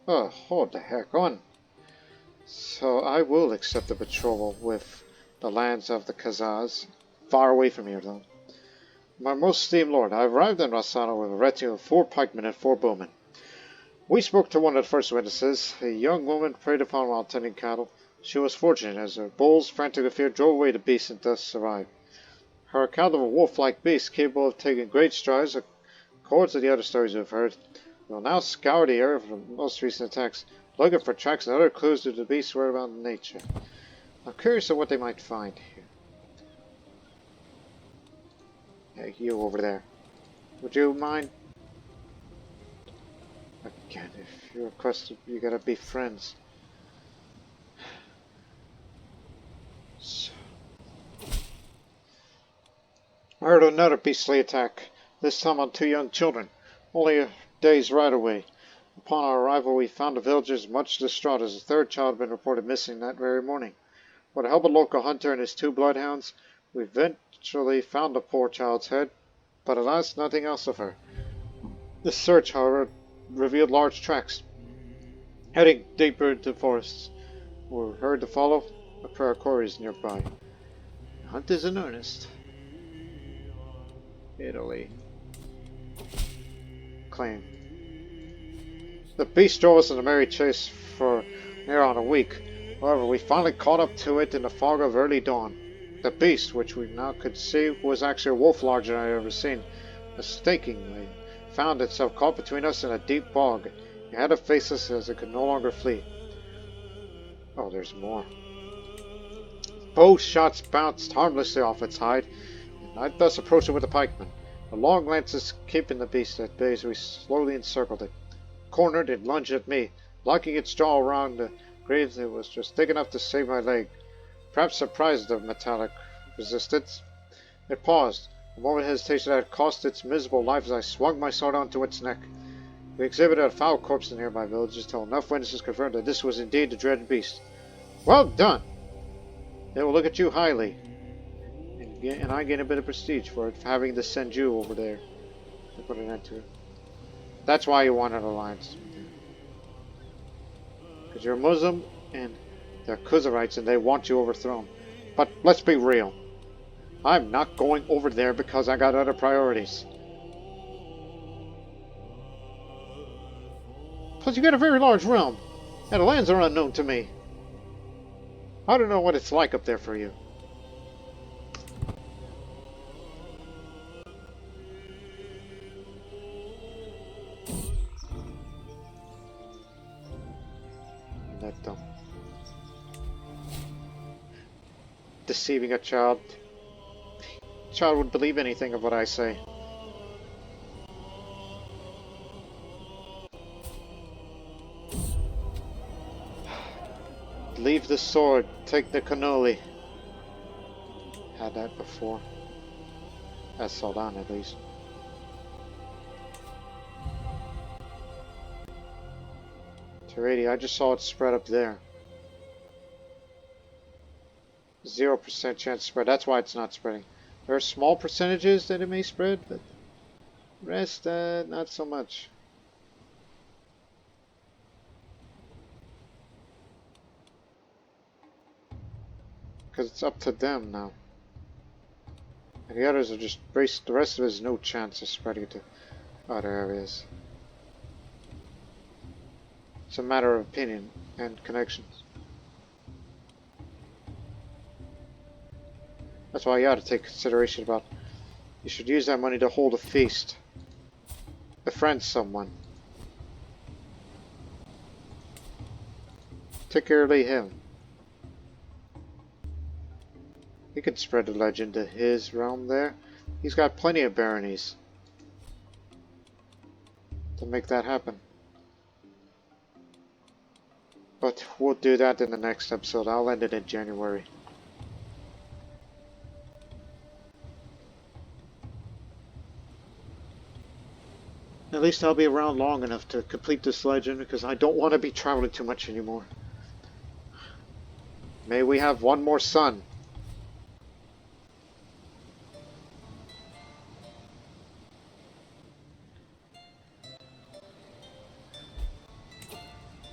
Oh, hold the heck on. So I will accept the betrothal with the lands of the Khazars, far away from here though. My most esteemed lord, I arrived in Rossana with a retinue of 4 pikemen and 4 bowmen. We spoke to one of the first witnesses, a young woman preyed upon while tending cattle. She was fortunate, as her bulls, frantic with fear, drove away the beast and thus survived. Her account of a wolf-like beast capable of taking great strides accords with the other stories we've heard. We will now scour the area for the most recent attacks, looking for tracks and other clues to the beast's whereabouts in nature. I'm curious of what they might find here. Hey, you over there. Would you mind? Again, if you request, you gotta be friends. So. I heard another beastly attack, this time on 2 young children, only a day's ride away. Upon our arrival, we found the villagers much distraught as a 3rd child had been reported missing that very morning. With the help of a local hunter and his 2 bloodhounds, we eventually found the poor child's head, but alas, nothing else of her. The search, however, revealed large tracks, heading deeper into forests. We were heard to follow a pair of quarries nearby. The hunt is in earnest. Italy. Claim. The beast drove us in a merry chase for near on a week. However, we finally caught up to it in the fog of early dawn. The beast, which we now could see, was actually a wolf larger than I had ever seen. Mistakenly, found itself caught between us in a deep bog. It had to face us as it could no longer flee. Oh, there's more. Bow shots bounced harmlessly off its hide, and I thus approached it with a pikeman. The long lances keeping the beast at bay as we slowly encircled it. Cornered, it lunged at me, locking its jaw around the graves. It was just thick enough to save my leg. Perhaps surprised at the metallic resistance, it paused. A moment's hesitation had cost its miserable life as I swung my sword onto its neck. We exhibited a foul corpse in nearby villages till enough witnesses confirmed that this was indeed the dreaded beast. Well done! They will look at you highly, and I gain a bit of prestige for it, for having to send you over there to put an end to it. That's why you want an alliance. Because you're Muslim, and they're Khuzarites, and they want you overthrown. But let's be real. I'm not going over there because I got other priorities. Plus you got a very large realm, and the lands are unknown to me. I don't know what it's like up there for you. That dumb. Deceiving a child. A child would believe anything of what I say. Leave the sword, take the cannoli. Had that before. That's Soldan at least. Terradi, I just saw it spread up there. 0% chance spread, that's why it's not spreading. There are small percentages that it may spread, but rest, not so much. Because it's up to them now. And the others are just braced. The rest of it is no chance of spreading to other areas. It's a matter of opinion and connections. That's why you ought to take consideration about you should use that money to hold a feast. Befriend someone. Particularly him. He could spread the legend to his realm there. He's got plenty of baronies to make that happen. But we'll do that in the next episode. I'll end it in January. At least I'll be around long enough to complete this legend because I don't want to be traveling too much anymore. May we have one more son.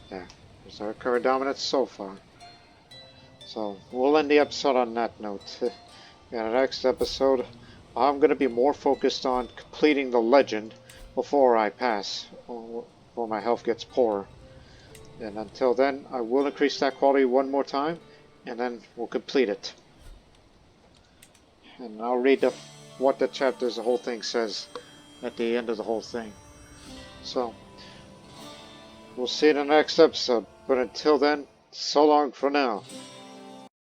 There. There's our current dominance so far. So we'll end the episode on that note. In the next episode, I'm going to be more focused on completing the legend before I pass, before my health gets poorer. And until then, I will increase that quality one more time, and then we'll complete it. And I'll read what the chapters, the whole thing says at the end of the whole thing. So, we'll see you in the next episode. But until then, so long for now.